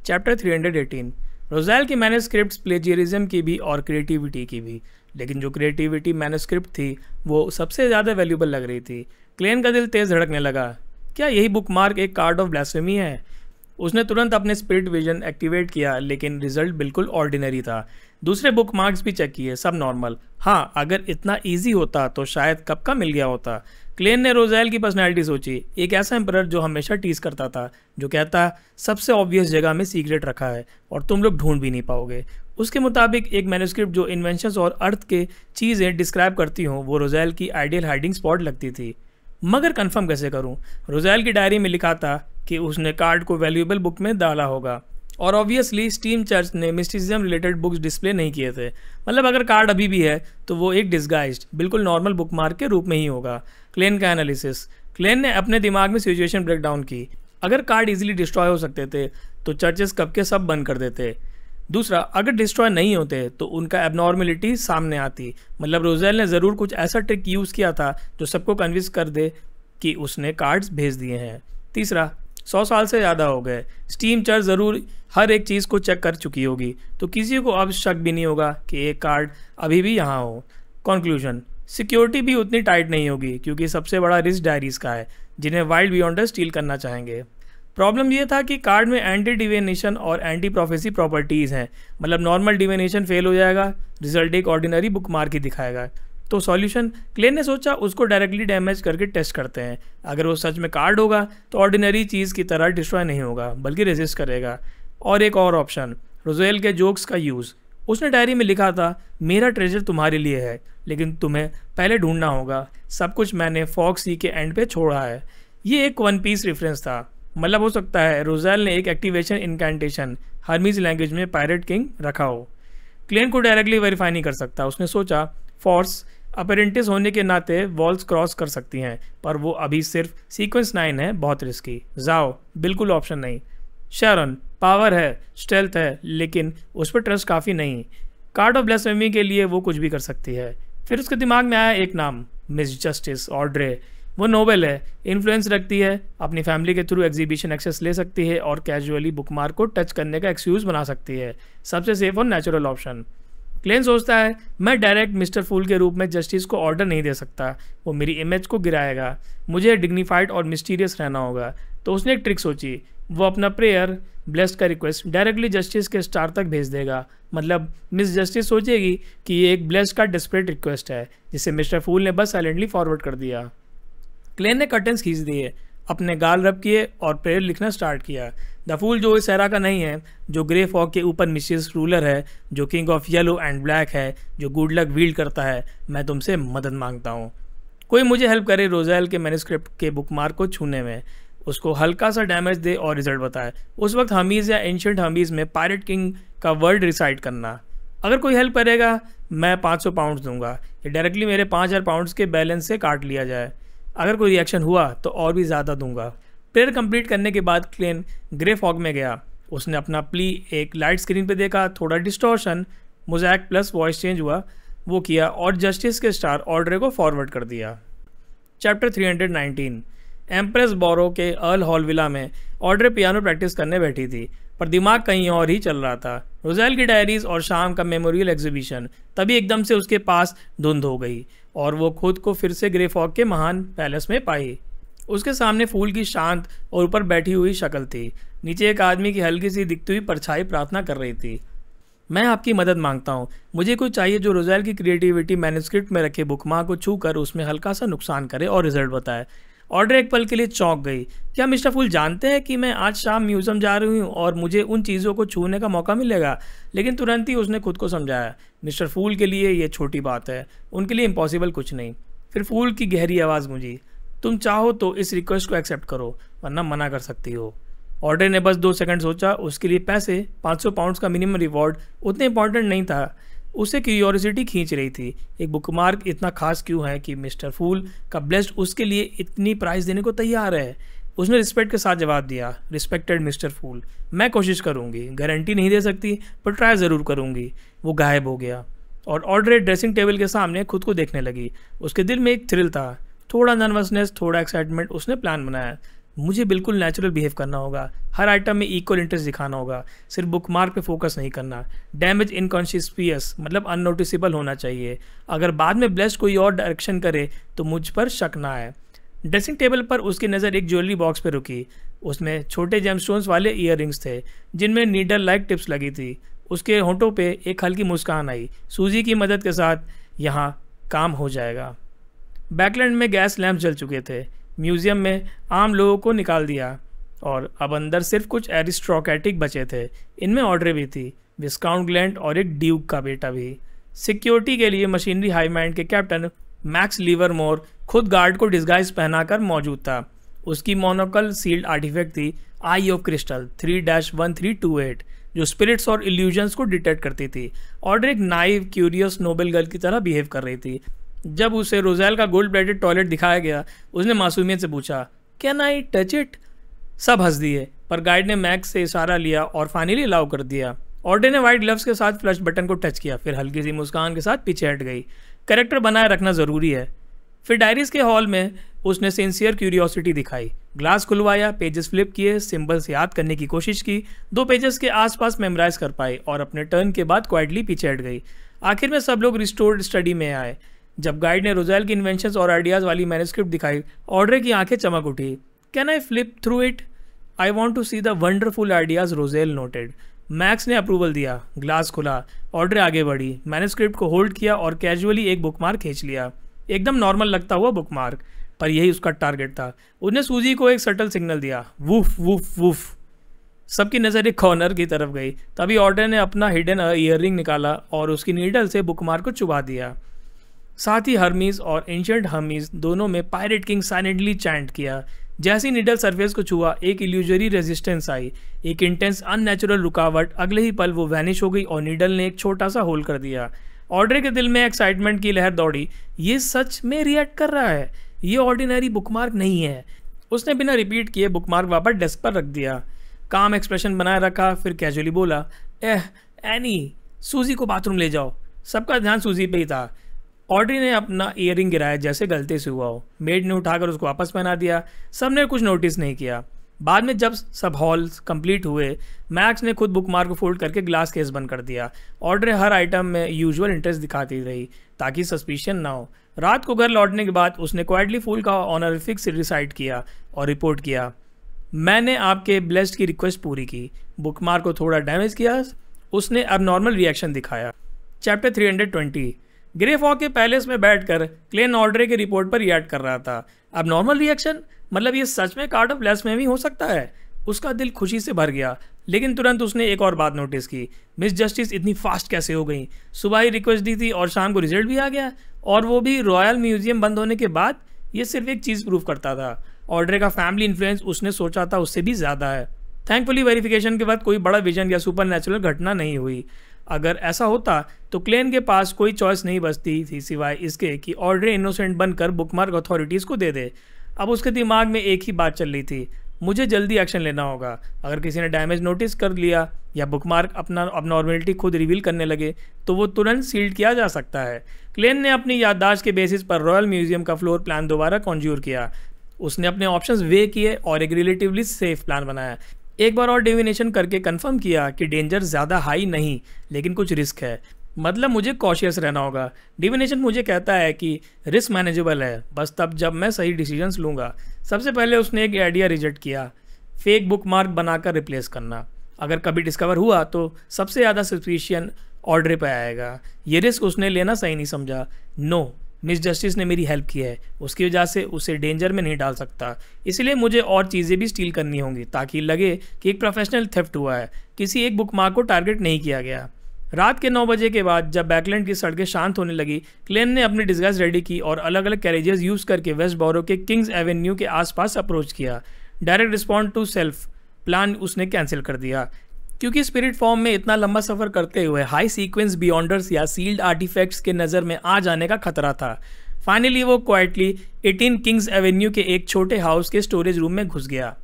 Chapter 318। रोज़ेल की manuscripts plagiarism की भी और क्रिएटिविटी की भी, लेकिन जो क्रिएटिविटी मैन्युस्क्रिप्ट थी वो सबसे ज़्यादा वैल्यूबल लग रही थी। क्लेन का दिल तेज़ धड़कने लगा। क्या यही बुकमार्क एक कार्ड ऑफ ब्लास्फेमी है? उसने तुरंत अपने स्पिरिट विजन एक्टिवेट किया, लेकिन रिजल्ट बिल्कुल ऑर्डिनरी था। दूसरे बुकमार्क्स भी चेक किए, सब नॉर्मल। हाँ, अगर इतना इजी होता तो शायद कब का मिल गया होता। क्लेन ने रोज़ेल की पर्सनैलिटी सोची। एक ऐसा एम्परर जो हमेशा टीज करता था, जो कहता सबसे ऑब्वियस जगह में सीक्रेट रखा है और तुम लोग ढूंढ भी नहीं पाओगे। उसके मुताबिक एक मैन्युस्क्रिप्ट जो इन्वेंशंस और अर्थ के चीज़ें डिस्क्राइब करती हों वो रोज़ेल की आइडियल हाइडिंग स्पॉट लगती थी। मगर कंफर्म कैसे करूं? रोज़ेल की डायरी में लिखा था कि उसने कार्ड को वैल्यूएबल बुक में डाला होगा, और ऑब्वियसली स्टीम चर्च ने मिस्टिसिज्म रिलेटेड बुक्स डिस्प्ले नहीं किए थे। मतलब अगर कार्ड अभी भी है तो वो एक डिस्गाइज्ड बिल्कुल नॉर्मल बुकमार्क के रूप में ही होगा। क्लेन का एनालिसिस। क्लेन ने अपने दिमाग में सिचुएशन ब्रेक डाउन की। अगर कार्ड इजीली डिस्ट्रॉय हो सकते थे तो चर्चेस कब के सब बंद कर देते। दूसरा, अगर डिस्ट्रॉय नहीं होते तो उनका एबनॉर्मलिटी सामने आती। मतलब रोज़ेल ने ज़रूर कुछ ऐसा ट्रिक यूज़ किया था जो सबको कन्विंस कर दे कि उसने कार्ड्स भेज दिए हैं। तीसरा, 100 साल से ज़्यादा हो गए, स्टीम चर्च ज़रूर हर एक चीज़ को चेक कर चुकी होगी, तो किसी को अब शक भी नहीं होगा कि एक कार्ड अभी भी यहाँ हो। कंक्लूजन, सिक्योरिटी भी उतनी टाइट नहीं होगी क्योंकि सबसे बड़ा रिस्क डायरीज का है, जिन्हें वाइल्ड बियॉन्डर स्टील करना चाहेंगे। प्रॉब्लम यह था कि कार्ड में एंटी डिविनेशन और एंटी प्रोफेसी प्रॉपर्टीज़ हैं। मतलब नॉर्मल डिविनेशन फेल हो जाएगा, रिजल्ट एक ऑर्डिनरी बुक मार्क ही दिखाएगा। तो सॉल्यूशन, क्लेन ने सोचा उसको डायरेक्टली डैमेज करके टेस्ट करते हैं। अगर वो सच में कार्ड होगा तो ऑर्डिनरी चीज़ की तरह डिस्ट्रॉय नहीं होगा बल्कि रेजिस्ट करेगा। और एक और ऑप्शन, रोज़ेल के जोक्स का यूज़। उसने डायरी में लिखा था, मेरा ट्रेजर तुम्हारे लिए है लेकिन तुम्हें पहले ढूंढना होगा। सब कुछ मैंने फॉक्स सी के एंड पे छोड़ा है। ये एक वन पीस रेफरेंस था। मतलब हो सकता है रोज़ेल ने एक एक्टिवेशन इनकैंटेशन हर्मीज लैंग्वेज में पायरेट किंग रखा हो। क्लेन को डायरेक्टली वेरीफाई नहीं कर सकता। उसने सोचा फोर्स अपेरेंटिस होने के नाते वॉल्स क्रॉस कर सकती हैं, पर वो अभी सिर्फ सीक्वेंस 9 है, बहुत रिस्की। जाओ बिल्कुल ऑप्शन नहीं। शैरन पावर है, स्टेल्थ है, लेकिन उस पर ट्रस्ट काफ़ी नहीं। कार्ड ऑफ ब्लास्फेमी के लिए वो कुछ भी कर सकती है। फिर उसके दिमाग में आया एक नाम, मिस जस्टिस ऑड्रे। वो नोबल है, इन्फ्लुएंस रखती है, अपनी फैमिली के थ्रू एग्जीबिशन एक्सेस ले सकती है और कैजुअली बुकमार्क को टच करने का एक्सक्यूज़ बना सकती है। सबसे सेफ और नेचुरल ऑप्शन। क्लेन सोचता है, मैं डायरेक्ट मिस्टर फूल के रूप में जस्टिस को ऑर्डर नहीं दे सकता, वो मेरी इमेज को गिराएगा। मुझे डिग्निफाइड और मिस्टीरियस रहना होगा। तो उसने एक ट्रिक सोची। वो अपना प्रेयर ब्लेस्ड का रिक्वेस्ट डायरेक्टली जस्टिस के स्टार तक भेज देगा। मतलब मिस जस्टिस सोचेगी कि ये एक ब्लेस्ड का डेस्परेट रिक्वेस्ट है, जिसे मिस्टर फूल ने बस साइलेंटली फॉरवर्ड कर दिया। क्लेन ने कर्टन्स खींच दिए, अपने गाल रब किए और प्रेयर लिखना स्टार्ट किया। द फूल जो इस एरा का नहीं है, जो ग्रे फॉग के ऊपर मिशियस रूलर है, जो king of yellow and black है, जो गुड लक व्हील्ड करता है, मैं तुमसे मदद मांगता हूँ। कोई मुझे हेल्प करे रोज़ेल के मैन्युस्क्रिप्ट के बुकमार्क को छूने में, उसको हल्का सा डैमेज दे और रिजल्ट बताए। उस वक्त हमीज़ या एंशिएंट हमीज़ में पायरेट किंग का वर्ड रिसाइट करना। अगर कोई हेल्प करेगा मैं 500 पाउंड दूंगा, या डायरेक्टली मेरे 5000 पाउंड्स के बैलेंस से काट लिया जाए। अगर कोई रिएक्शन हुआ तो और भी ज़्यादा दूंगा। प्रेयर कंप्लीट करने के बाद क्लेन ग्रे फॉग में गया। उसने अपना प्ली एक लाइट स्क्रीन पे देखा, थोड़ा distortion, mosaic plus voice change हुआ, वो किया और जस्टिस के स्टार ऑर्डर को फॉरवर्ड कर दिया। चैप्टर 319। एम्प्रेस बोरो के अर्ल हॉल विला में ऑड्रे पियानो प्रैक्टिस करने बैठी थी, पर दिमाग कहीं और ही चल रहा था। रोज़ेल की डायरीज और शाम का मेमोरियल एग्जीबिशन। तभी एकदम से उसके पास धुंध हो गई और वो खुद को फिर से ग्रे फॉग के महान पैलेस में पाई। उसके सामने फूल की शांत और ऊपर बैठी हुई शक्ल थी। नीचे एक आदमी की हल्की सी दिखती हुई परछाई प्रार्थना कर रही थी। मैं आपकी मदद मांगता हूँ। मुझे कुछ चाहिए जो रोज़ेल की क्रिएटिविटी मैन्युस्क्रिप्ट में रखे बुकमार्क को छू कर उसमें हल्का सा नुकसान करे और रिजल्ट बताए। ऑड्रे एक पल के लिए चौंक गई। क्या मिस्टर फूल जानते हैं कि मैं आज शाम म्यूजियम जा रही हूँ और मुझे उन चीज़ों को छूने का मौका मिलेगा? लेकिन तुरंत ही उसने खुद को समझाया, मिस्टर फूल के लिए ये छोटी बात है, उनके लिए इम्पॉसिबल कुछ नहीं। फिर फूल की गहरी आवाज़ गूंजी, तुम चाहो तो इस रिक्वेस्ट को एक्सेप्ट करो, वरना मना कर सकती हो। ऑड्रे ने बस 2 सेकंड सोचा। उसके लिए पैसे 500 पाउंड्स का मिनिमम रिवॉर्ड उतने इंपॉर्टेंट नहीं था। उसे क्यूरियोसिटी खींच रही थी। एक बुकमार्क इतना खास क्यों है कि मिस्टर फूल का ब्लेस्ड उसके लिए इतनी प्राइस देने को तैयार है? उसने रिस्पेक्ट के साथ जवाब दिया, रिस्पेक्टेड मिस्टर फूल, मैं कोशिश करूंगी, गारंटी नहीं दे सकती पर ट्राई ज़रूर करूंगी। वो गायब हो गया और ऑड्रे ड्रेसिंग टेबल के सामने खुद को देखने लगी। उसके दिल में एक थ्रिल था, थोड़ा नर्वसनेस, थोड़ा एक्साइटमेंट। उसने प्लान बनाया, मुझे बिल्कुल नेचुरल बिहेव करना होगा, हर आइटम में इक्वल इंटरेस्ट दिखाना होगा, सिर्फ बुक मार्क पे फोकस नहीं करना। डैमेज इनकॉन्शियस मतलब अननोटिसेबल होना चाहिए। अगर बाद में ब्लेस्ड कोई और डायरेक्शन करे तो मुझ पर शक ना आए। ड्रेसिंग टेबल पर उसकी नज़र एक ज्वेलरी बॉक्स पे रुकी। उसमें छोटे जेमस्टोन्स वाले ईयररिंग्स थे जिनमें नीडल लाइक टिप्स लगी थी। उसके होंठों पे एक हल्की मुस्कान आई। सूजी की मदद के साथ यहाँ काम हो जाएगा। बैकलैंड में गैस लैंप जल चुके थे। म्यूजियम में आम लोगों को निकाल दिया और अब अंदर सिर्फ कुछ एरिस्टोक्रेटिक बचे थे। इनमें ऑड्रे भी थी, विस्काउंट ग्लैंड और एक ड्यूक का बेटा भी। सिक्योरिटी के लिए मशीनरी हाई माइंड के कैप्टन मैक्स लीवरमोर खुद गार्ड को डिस्गाइज पहनाकर मौजूद था। उसकी मोनोकल सील्ड आर्टिफैक्ट थी आई ऑफ क्रिस्टल 3-1328 जो स्पिरिट्स और इल्यूजन्स को डिटेक्ट करती थी। ऑड्रे एक नाइव क्यूरियस नोबल गर्ल की तरह बिहेव कर रही थी। जब उसे रोजेल का गोल्ड प्लेटेड टॉयलेट दिखाया गया उसने मासूमियत से पूछा, कैन आई टच इट? सब हंस दिए, पर गाइड ने मैक्स से इशारा लिया और फाइनली अलाउ कर दिया। ऑड्रे ने वाइट ग्लव्स के साथ फ्लश बटन को टच किया, फिर हल्की सी मुस्कान के साथ पीछे हट गई। कैरेक्टर बनाए रखना ज़रूरी है। फिर डायरीज के हॉल में उसने सिंसियर क्यूरियोसिटी दिखाई। ग्लास खुलवाया, पेजेस फ्लिप किए, सिंबल्स याद करने की कोशिश की, 2 पेजेस के आसपास मेमोराइज कर पाई और अपने टर्न के बाद क्वाइटली पीछे हट गई। आखिर में सब लोग रिस्टोर्ड स्टडी में आए। जब गाइड ने रोजेल की इन्वेंशंस और आइडियाज़ वाली मैन्युस्क्रिप्ट दिखाई, ऑड्रे की आंखें चमक उठी। Can I flip through it? I want to see the wonderful ideas, Rozel noted. Max ने अप्रूवल दिया। ग्लास खुला, ऑड्रे आगे बढ़ी, मैन्युस्क्रिप्ट को होल्ड किया और कैजुअली एक बुकमार्क खींच लिया। एकदम नॉर्मल लगता हुआ बुकमार्क, पर यही उसका टारगेट था। उसने सूजी को एक सटल सिग्नल दिया, वूफ वूफ वूफ। सबकी नज़र एक कॉर्नर की तरफ गई। तभी ऑड्रे ने अपना हिडन ईयररिंग निकाला और उसकी नीडल से बुकमार्क को चुबा दिया। साथ ही हर्मीज और एंशिएंट हर्मीज दोनों में पायरेट किंग साइलेंटली चैंट किया। जैसी नीडल सरफेस को छुआ, एक इल्यूजरी रेजिस्टेंस आई, एक इंटेंस अननेचुरल रुकावट। अगले ही पल वो वैनिश हो गई और नीडल ने एक छोटा सा होल कर दिया। ऑड्रे के दिल में एक्साइटमेंट की लहर दौड़ी। ये सच में रिएक्ट कर रहा है, ये ऑर्डिनरी बुकमार्क नहीं है। उसने बिना रिपीट किए बुकमार्क वापस डेस्क पर रख दिया, काम एक्सप्रेशन बनाए रखा, फिर कैजुअली बोला, एनी, सूजी को बाथरूम ले जाओ। सबका ध्यान सूजी पे ही था। ऑड्री ने अपना ईयरिंग गिराया जैसे गलती से हुआ हो। मेड ने उठाकर उसको वापस पहना दिया। सब ने कुछ नोटिस नहीं किया। बाद में जब सब हॉल्स कंप्लीट हुए, मैक्स ने खुद बुकमार्क को फोल्ड करके ग्लास केस बंद कर दिया। ऑड्रे हर आइटम में यूजुअल इंटरेस्ट दिखाती रही ताकि सस्पिशन ना हो। रात को घर लौटने के बाद उसने क्वाइटली फूल का ऑनरिफिक्स रिसाइट किया और रिपोर्ट किया, मैंने आपके ब्लेस्ड की रिक्वेस्ट पूरी की। बुकमार्क को थोड़ा डैमेज किया, उसने अब नॉर्मल रिएक्शन दिखाया। चैप्टर 320। ग्रे फॉग के पैलेस में बैठकर क्लेन ऑड्रे की रिपोर्ट पर रिएक्ट कर रहा था। अब नॉर्मल रिएक्शन मतलब ये सच में कार्ड ऑफ ब्लेस्फेमी हो सकता है। उसका दिल खुशी से भर गया, लेकिन तुरंत उसने एक और बात नोटिस की। मिस जस्टिस इतनी फास्ट कैसे हो गई? सुबह ही रिक्वेस्ट दी थी और शाम को रिजल्ट भी आ गया, और वो भी रॉयल म्यूजियम बंद होने के बाद। ये सिर्फ एक चीज़ प्रूव करता था, ऑड्रे का फैमिली इन्फ्लुएंस उसने सोचा था उससे भी ज़्यादा है। थैंकफुली वेरिफिकेशन के बाद कोई बड़ा विजन या सुपर नेचुरल घटना नहीं हुई। अगर ऐसा होता तो क्लेन के पास कोई चॉइस नहीं बचती थी सिवाय इसके कि ऑड्रे इनोसेंट बनकर बुकमार्क अथॉरिटीज़ को दे दे। अब उसके दिमाग में एक ही बात चल रही थी, मुझे जल्दी एक्शन लेना होगा। अगर किसी ने डैमेज नोटिस कर लिया या बुकमार्क अपना अबनॉर्मलिटी खुद रिवील करने लगे तो वो तुरंत सील्ड किया जा सकता है। क्लेन ने अपनी याददाश्त के बेसिस पर रॉयल म्यूजियम का फ्लोर प्लान दोबारा कॉन्ज्यूर किया। उसने अपने ऑप्शंस वे किए और एक रिलेटिवली सेफ प्लान बनाया। एक बार और डिविनेशन करके कंफर्म किया कि डेंजर ज़्यादा हाई नहीं, लेकिन कुछ रिस्क है, मतलब मुझे कॉशियस रहना होगा। डिविनेशन मुझे कहता है कि रिस्क मैनेजेबल है, बस तब जब मैं सही डिसीजंस लूँगा। सबसे पहले उसने एक आइडिया रिजेक्ट किया, फेक बुकमार्क बनाकर रिप्लेस करना। अगर कभी डिस्कवर हुआ तो सबसे ज़्यादा सस्पिशियन ऑड्रे पे आएगा। ये रिस्क उसने लेना सही नहीं समझा। नो, मिस जस्टिस ने मेरी हेल्प की है, उसकी वजह से उसे डेंजर में नहीं डाल सकता। इसलिए मुझे और चीज़ें भी स्टील करनी होंगी ताकि लगे कि एक प्रोफेशनल थेफ्ट हुआ है, किसी एक बुकमार्क को टारगेट नहीं किया गया। रात के 9 बजे के बाद जब बैकलैंड की सड़कें शांत होने लगी, क्लेन ने अपनी डिस्गाइज रेडी की और अलग अलग कैरेजेस यूज़ करके वेस्ट बोरो के किंग्स एवेन्यू के आसपास अप्रोच किया। Direct respond to self plan उसने कैंसिल कर दिया, क्योंकि स्पिरिट फॉर्म में इतना लंबा सफ़र करते हुए हाई सीक्वेंस बियॉन्डर्स या सील्ड आर्टिफैक्ट्स के नज़र में आ जाने का खतरा था। फाइनली वो क्वाइटली 18 किंग्स एवेन्यू के एक छोटे हाउस के स्टोरेज रूम में घुस गया।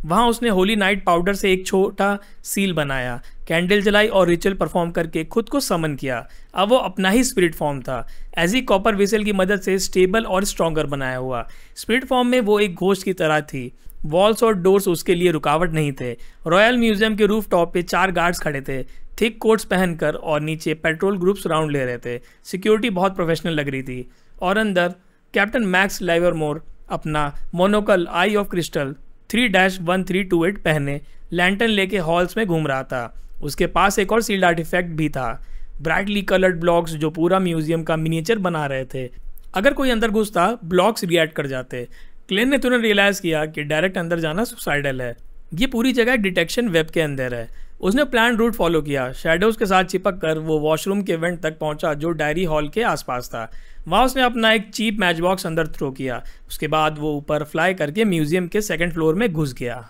वहाँ उसने होली नाइट पाउडर से एक छोटा सील बनाया, कैंडल जलाई और रिचुअल परफॉर्म करके खुद को समन किया। अब वो अपना ही स्पिरिट फॉर्म था, एजी कॉपर वेसल की मदद से स्टेबल और स्ट्रॉन्गर बनाया हुआ। स्पिरिट फॉर्म में वो एक घोस्ट की तरह थी, वॉल्स और डोर्स उसके लिए रुकावट नहीं थे। रॉयल म्यूजियम के रूफ टॉप पे 4 गार्ड्स खड़े थे, थिक कोट्स पहनकर, और नीचे पेट्रोल ग्रुप्स राउंड ले रहे थे। सिक्योरिटी बहुत प्रोफेशनल लग रही थी। और अंदर कैप्टन मैक्स लिवरमोर अपना मोनोकल आई ऑफ क्रिस्टल 3-1328 पहने लैंटर्न लेके हॉल्स में घूम रहा था। उसके पास एक और सील्ड आर्टिफैक्ट भी था, ब्राइटली कलर्ड ब्लॉक्स जो पूरा म्यूजियम का मिनिएचर बना रहे थे। अगर कोई अंदर घुसता ब्लॉक्स रिएक्ट कर जाते। क्लेन ने तुरंत रियलाइज किया कि डायरेक्ट अंदर जाना सुसाइडल है। ये पूरी जगह डिटेक्शन वेब के अंदर है। उसने प्लान रूट फॉलो किया। शैडोज के साथ चिपक कर वो वॉशरूम के वेंट तक पहुंचा जो डायरी हॉल के आसपास था। वहां उसने अपना एक चीप मैच बॉक्स अंदर थ्रो किया। उसके बाद वो ऊपर फ्लाई करके म्यूजियम के 2nd फ्लोर में घुस गया।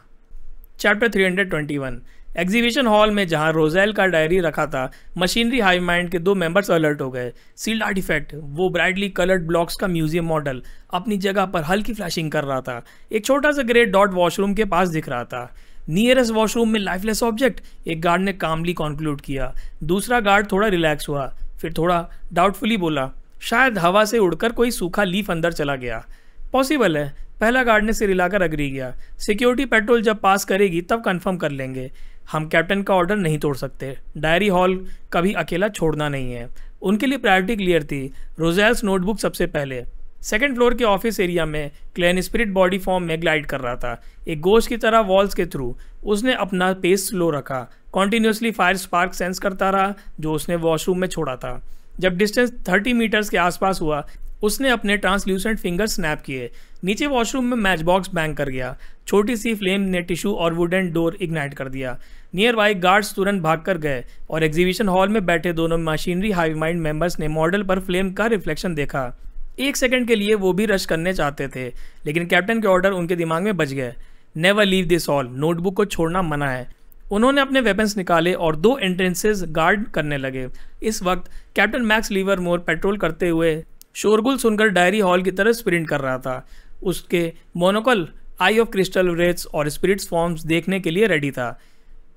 चैप्टर 321। एग्जीबिशन हॉल में जहां रोजेल का डायरी रखा था, मशीनरी हाइव माइंड के 2 मेंबर्स अलर्ट हो गए। सील्ड आर्टिफैक्ट, वो ब्राइटली कलर्ड ब्लॉक्स का म्यूजियम मॉडल, अपनी जगह पर हल्की फ्लैशिंग कर रहा था। एक छोटा सा ग्रे डॉट वॉशरूम के पास दिख रहा था। नियरेस्ट वॉशरूम में लाइफलेस ऑब्जेक्ट, एक गार्ड ने कामली कंक्लूड किया। दूसरा गार्ड थोड़ा रिलैक्स हुआ, फिर थोड़ा डाउटफुली बोला, शायद हवा से उड़कर कोई सूखा लीफ अंदर चला गया। पॉसिबल है। पहला गार्ड ने सिर हिलाकर अग्री किया। सिक्योरिटी पेट्रोल जब पास करेगी तब कंफर्म कर लेंगे। हम कैप्टन का ऑर्डर नहीं तोड़ सकते। डायरी हॉल कभी अकेला छोड़ना नहीं है। उनके लिए प्रायोरिटी क्लियर थी। रोजेल्स नोटबुक सबसे पहले। 2nd फ्लोर के ऑफिस एरिया में क्लेन स्पिरिट बॉडी फॉर्म में ग्लाइड कर रहा था, एक गोश्त की तरह वॉल्स के थ्रू। उसने अपना पेस स्लो रखा, कॉन्टिन्यूसली फायर स्पार्क सेंस करता रहा जो उसने वॉशरूम में छोड़ा था। जब डिस्टेंस 30 मीटर्स के आसपास हुआ, उसने अपने ट्रांसल्यूसेंट फिंगर स्नैप किए। नीचे वॉशरूम में मैच बॉक्स बैंग कर गया। छोटी सी फ्लेम ने टिश्यू और वुडन डोर इग्नाइट कर दिया। नियर बाई गार्ड्स तुरंत भाग कर गए और एग्जीबिशन हॉल में बैठे दोनों मशीनरी हाइव माइंड मेंबर्स ने मॉडल पर फ्लेम का रिफ्लेक्शन देखा। 1 सेकंड के लिए वो भी रश करने चाहते थे, लेकिन कैप्टन के ऑर्डर उनके दिमाग में बज गए। Never leave this hall, notebook को छोड़ना मना है। उन्होंने अपने वेपन्स निकाले और 2 एंट्रेंसेस गार्ड करने लगे। इस वक्त कैप्टन मैक्स लिवरमोर पेट्रोल करते हुए शोरगुल सुनकर डायरी हॉल की तरफ स्प्रिंट कर रहा था। उसके मोनोकल आई ऑफ क्रिस्टल रेट्स और स्पिरिट्स फॉर्म्स देखने के लिए रेडी था।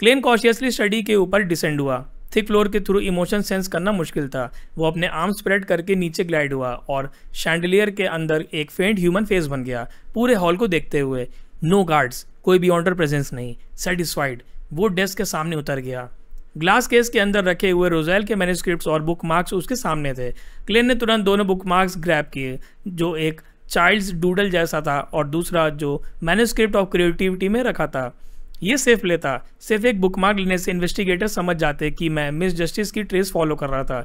क्लेन कॉशियसली स्टडी के ऊपर डिसेंड हुआ। थिक फ्लोर के थ्रू इमोशन सेंस करना मुश्किल था। वो अपने आर्म स्प्रेड करके नीचे ग्लाइड हुआ और शैंडलियर के अंदर एक फेंट ह्यूमन फेस बन गया, पूरे हॉल को देखते हुए। नो गार्ड्स, कोई बियॉन्डर प्रेजेंस नहीं। सेटिस्फाइड, वो डेस्क के सामने उतर गया। ग्लास केस के अंदर रखे हुए रोजेल के मैन्युस्क्रिप्ट्स और बुक मार्क्स उसके सामने थे। क्लेन ने तुरंत दोनों बुक मार्क्स ग्रैब किए, जो एक चाइल्ड्स डूडल जैसा था और दूसरा जो मैन्युस्क्रिप्ट ऑफ क्रिएटिविटी में रखा था। ये सेफ लेता। सिर्फ एक बुकमार्क लेने से इन्वेस्टिगेटर समझ जाते कि मैं मिस जस्टिस की ट्रेस फॉलो कर रहा था।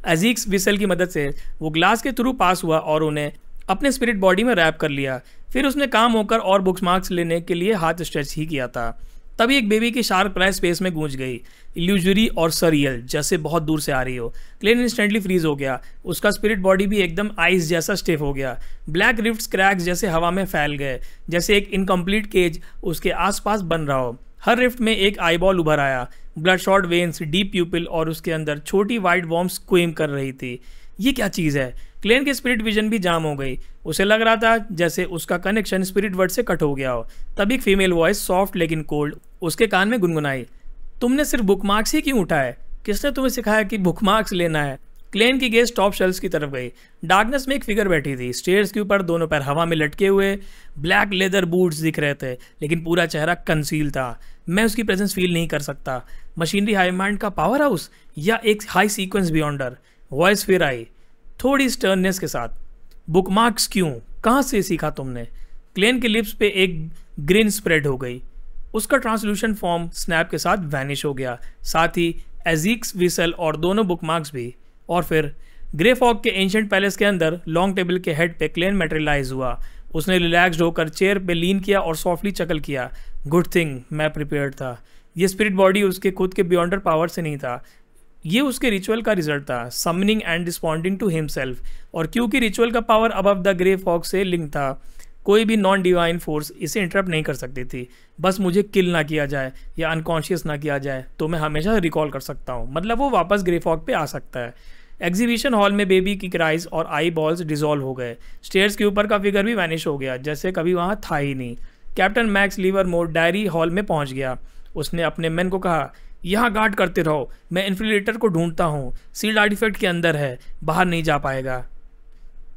एजिक्स विसल की मदद से वो ग्लास के थ्रू पास हुआ और उन्हें अपने स्पिरिट बॉडी में रैप कर लिया। फिर उसने काम होकर और बुकमार्क्स लेने के लिए हाथ स्ट्रेच ही किया था। तभी एक बेबी की शार्प क्राई स्पेस में गूंज गई, इल्यूजरी और सरियल, जैसे बहुत दूर से आ रही हो। क्लेन इंस्टेंटली फ्रीज हो गया। उसका स्पिरिट बॉडी भी एकदम आइस जैसा स्टिफ हो गया। ब्लैक रिफ्ट्स क्रैक्स जैसे हवा में फैल गए, जैसे एक इनकम्प्लीट केज उसके आसपास बन रहा हो। हर रिफ्ट में एक आईबॉल उभर आया, ब्लड शॉट वेन्स, डीप प्यूपिल, और उसके अंदर छोटी वाइट वॉर्म्स क्वेम कर रही थी। ये क्या चीज़ है? क्लेन की स्पिरिट विजन भी जाम हो गई। उसे लग रहा था जैसे उसका कनेक्शन स्पिरिट वर्ल्ड से कट हो गया हो। तभी एक फीमेल वॉइस, सॉफ्ट लेकिन कोल्ड, उसके कान में गुनगुनाई, तुमने सिर्फ बुकमार्क्स ही क्यों उठाए? किसने तुम्हें सिखाया कि बुकमार्क्स लेना है? क्लेन की गेज टॉप शेल्फ्स की तरफ गई। डार्कनेस में एक फिगर बैठी थी, स्टेयर्स के ऊपर, दोनों पैर हवा में लटके हुए। ब्लैक लेदर बूट्स दिख रहे थे, लेकिन पूरा चेहरा कंसील था। मैं उसकी प्रेजेंस फील नहीं कर सकता। मशीनरी हाई माइंड का पावर हाउस या एक हाई सीक्वेंस बियॉन्डर? वॉइस फिर आई, थोड़ी स्टर्ननेस के साथ। बुकमार्क्स क्यों? कहाँ से सीखा तुमने? क्लेन के लिप्स पे एक ग्रिन स्प्रेड हो गई। उसका ट्रांसल्यूशन फॉर्म स्नैप के साथ वैनिश हो गया, साथ ही एजिक्स विसल और दोनों बुकमार्क्स भी। और फिर ग्रे फॉग के एंशिएंट पैलेस के अंदर लॉन्ग टेबल के हेड पे क्लेन मैटेरियलाइज हुआ। उसने रिलैक्स्ड होकर चेयर पे लीन किया और सॉफ्टली चकल किया। गुड थिंग मैं प्रिपेयर्ड था। ये स्पिरिट बॉडी उसके खुद के बियॉन्डर पावर से नहीं था, ये उसके रिचुअल का रिजल्ट था, summoning and responding to himself. और क्योंकि रिचुअल का power above the grey fog से लिंक था, कोई भी नॉन डिवाइन फोर्स इसे इंटरप्ट नहीं कर सकती थी। बस मुझे किल ना किया जाए या अनकॉन्शियस ना किया जाए तो मैं हमेशा रिकॉल कर सकता हूँ, मतलब वो वापस ग्रे फॉग पे आ सकता है। एग्जीबिशन हॉल में बेबी की क्राइज और आई बॉल्स डिसॉल्व हो गए। स्टेयर्स के ऊपर का फिगर भी वैनिश हो गया, जैसे कभी वहाँ था ही नहीं। Captain max Livermore diary hall में पहुँच गया। उसने अपने मैन को कहा, यहाँ गार्ड करते रहो, मैं इन्फिलेटर को ढूंढता हूँ। सील्ड आर्टिफैक्ट के अंदर है, बाहर नहीं जा पाएगा।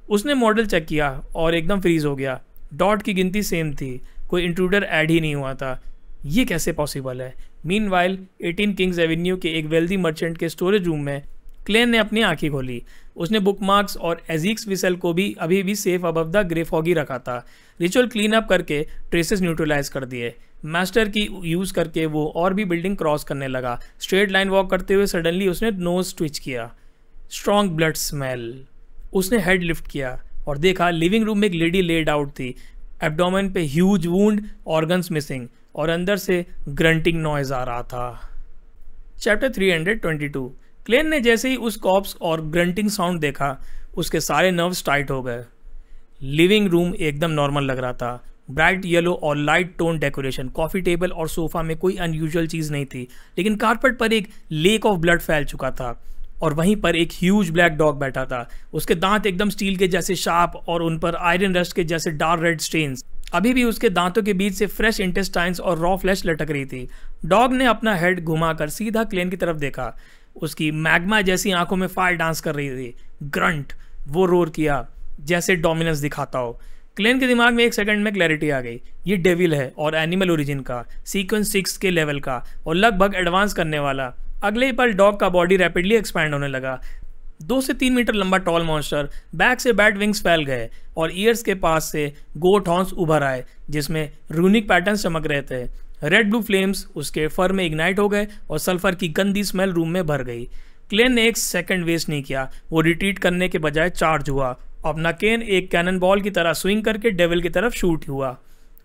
उसने मॉडल चेक किया और एकदम फ्रीज हो गया। डॉट की गिनती सेम थी, कोई इंट्रूडर ऐड ही नहीं हुआ था। ये कैसे पॉसिबल है? मीनवाइल 18 किंग्स एवेन्यू के एक वेल्दी मर्चेंट के स्टोरेज रूम में क्लेन ने अपनी आंखें खोली। उसने बुकमार्क्स और एजिक्स विसल को भी अभी भी safe above the grey foggy रखा था। रिचुअल क्लीन अप करके ट्रेसेस न्यूट्रलाइज कर दिए। मास्टर की यूज़ करके वो और भी बिल्डिंग क्रॉस करने लगा। स्ट्रेट लाइन वॉक करते हुए सडनली उसने नोज ट्विच किया। Strong blood smell. उसने हेड लिफ्ट किया और देखा लिविंग रूम में एक लेडी लेड आउट थी। एब्डोमेन पे ह्यूज वुंड, ऑर्गन्स मिसिंग और अंदर से ग्रंटिंग नॉइज आ रहा था। चैप्टर 322। क्लेन ने जैसे ही उस कॉप्स और ग्रंटिंग साउंड देखा, उसके सारे नर्व्स टाइट हो गए। लिविंग रूम एकदम नॉर्मल लग रहा था। ब्राइट येलो और light tone decoration, coffee table और सोफा में कोई अनयूजुअल चीज़ नहीं थी, लेकिन कारपेट पर एक लेक ऑफ ब्लड फैल चुका था और वहीं पर एक ह्यूज ब्लैक डॉग बैठा था। उसके दांत एकदम स्टील के जैसे शार्प और उन पर आयरन रस्ट के जैसे डार्क रेड स्टेन्स। अभी भी उसके दांतों के बीच से फ्रेश इंटेस्टाइन्स और रॉ फ्लैश लटक रही थी। डॉग ने अपना हेड घुमाकर सीधा क्लेन की तरफ देखा। उसकी मैग्मा जैसी आंखों में फायर डांस कर रही थी। ग्रंट, वो रोर किया जैसे डोमिनेंस दिखाता हो। क्लेन के दिमाग में एक सेकंड में क्लैरिटी आ गई। ये डेविल है और एनिमल ओरिजिन का, सीक्वेंस 6 के लेवल का और लगभग एडवांस करने वाला। अगले ही पल डॉग का बॉडी रैपिडली एक्सपैंड होने लगा। 2 से 3 मीटर लंबा टॉल मॉन्स्टर, बैक से बैट विंग्स फैल गए और ईयर्स के पास से गोट हॉर्न्स उभर आए जिसमें रूनिक पैटर्न्स चमक रहे थे। रेड ब्लू फ्लेम्स उसके फर में इग्नाइट हो गए और सल्फर की गंदी स्मेल रूम में भर गई। क्लेन ने एक सेकंड वेस्ट नहीं किया। वो रिट्रीट करने के बजाय चार्ज हुआ। अपना केन एक कैनन बॉल की तरह स्विंग करके डेविल की तरफ शूट हुआ।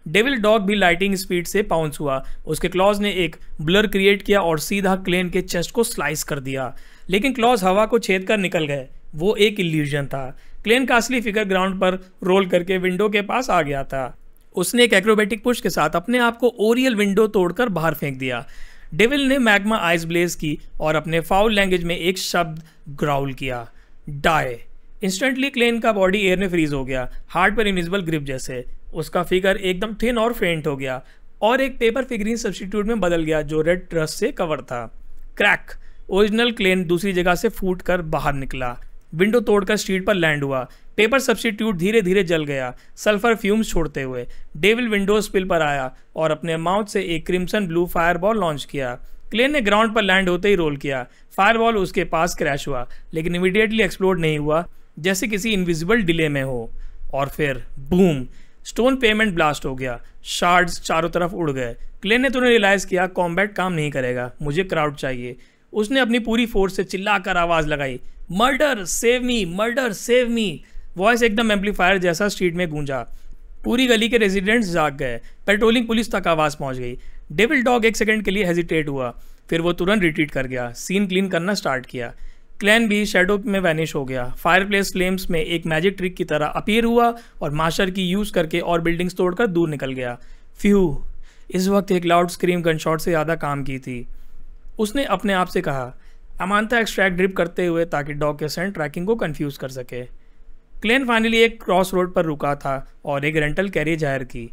डेविल डॉग भी लाइटिंग स्पीड से पाउंस हुआ। उसके क्लॉज ने एक ब्लर क्रिएट किया और सीधा क्लेन के चेस्ट को स्लाइस कर दिया, लेकिन क्लॉज हवा को छेद कर निकल गए। वो एक इल्यूजन था। क्लेन का असली फिगर ग्राउंड पर रोल करके विंडो के पास आ गया था। उसने एक एक्रोबेटिक पुश के साथ अपने आप को ओरियल विंडो तोड़कर बाहर फेंक दिया। डेविल ने मैग्मा आइज ब्लेज की और अपने फाउल लैंग्वेज में एक शब्द ग्राउल किया, डाई। इंस्टेंटली क्लेन का बॉडी एयर में फ्रीज हो गया, हार्ट पर इनविजिबल ग्रिप जैसे। उसका फिगर एकदम थिन और फेंट हो गया और एक पेपर फिगरीन सब्स्टिट्यूट में बदल गया जो रेड रस्ट से कवर था। क्रैक। ओरिजिनल क्लेन दूसरी जगह से फूट कर बाहर निकला। विंडो तोड़कर स्ट्रीट पर लैंड हुआ। पेपर सब्स्टिट्यूट धीरे धीरे जल गया, सल्फर फ्यूम्स छोड़ते हुए। डेविल विंडो स्पिल पर आया और अपने माउथ से एक क्रिम्सन ब्लू फायरबॉल लॉन्च किया। क्लेन ने ग्राउंड पर लैंड होते ही रोल किया। फायरबॉल उसके पास क्रैश हुआ, लेकिन इमीडिएटली एक्सप्लोड नहीं हुआ, जैसे किसी इनविजिबल डिले में हो। और फिर बूम, स्टोन पेमेंट ब्लास्ट हो गया। शार्ड्स चारों तरफ उड़ गए। क्लेन ने तुरंत रियलाइज किया कॉम्बैट काम नहीं करेगा, मुझे क्राउड चाहिए। उसने अपनी पूरी फोर्स से चिल्लाकर आवाज लगाई, murder save me, murder save me. Voice एकदम एम्पलीफायर जैसा स्ट्रीट में गूंजा। पूरी गली के रेजिडेंट्स जाग गए। पेट्रोलिंग पुलिस तक आवाज पहुंच गई। डेविल डॉग एक सेकंड के लिए हेजिटेट हुआ, फिर वो तुरंत रिट्रीट कर गया। सीन क्लीन करना स्टार्ट किया। क्लैन भी शेडो में वैनिश हो गया। फायरप्लेस फ्लेम्स में एक मैजिक ट्रिक की तरह अपीयर हुआ और मास्टर की यूज करके और बिल्डिंग्स तोड़कर दूर निकल गया। फ्यू, इस वक्त एक लाउड स्क्रीम गनशॉट से ज़्यादा काम की थी। उसने अपने आप से कहा, अमांता एक्सट्रैक्ट ड्रिप करते हुए ताकि डॉग के सेंट ट्रैकिंग को कंफ्यूज कर सके। क्लेन फाइनली एक क्रॉस रोड पर रुका था और एक रेंटल कैरिज हायर की।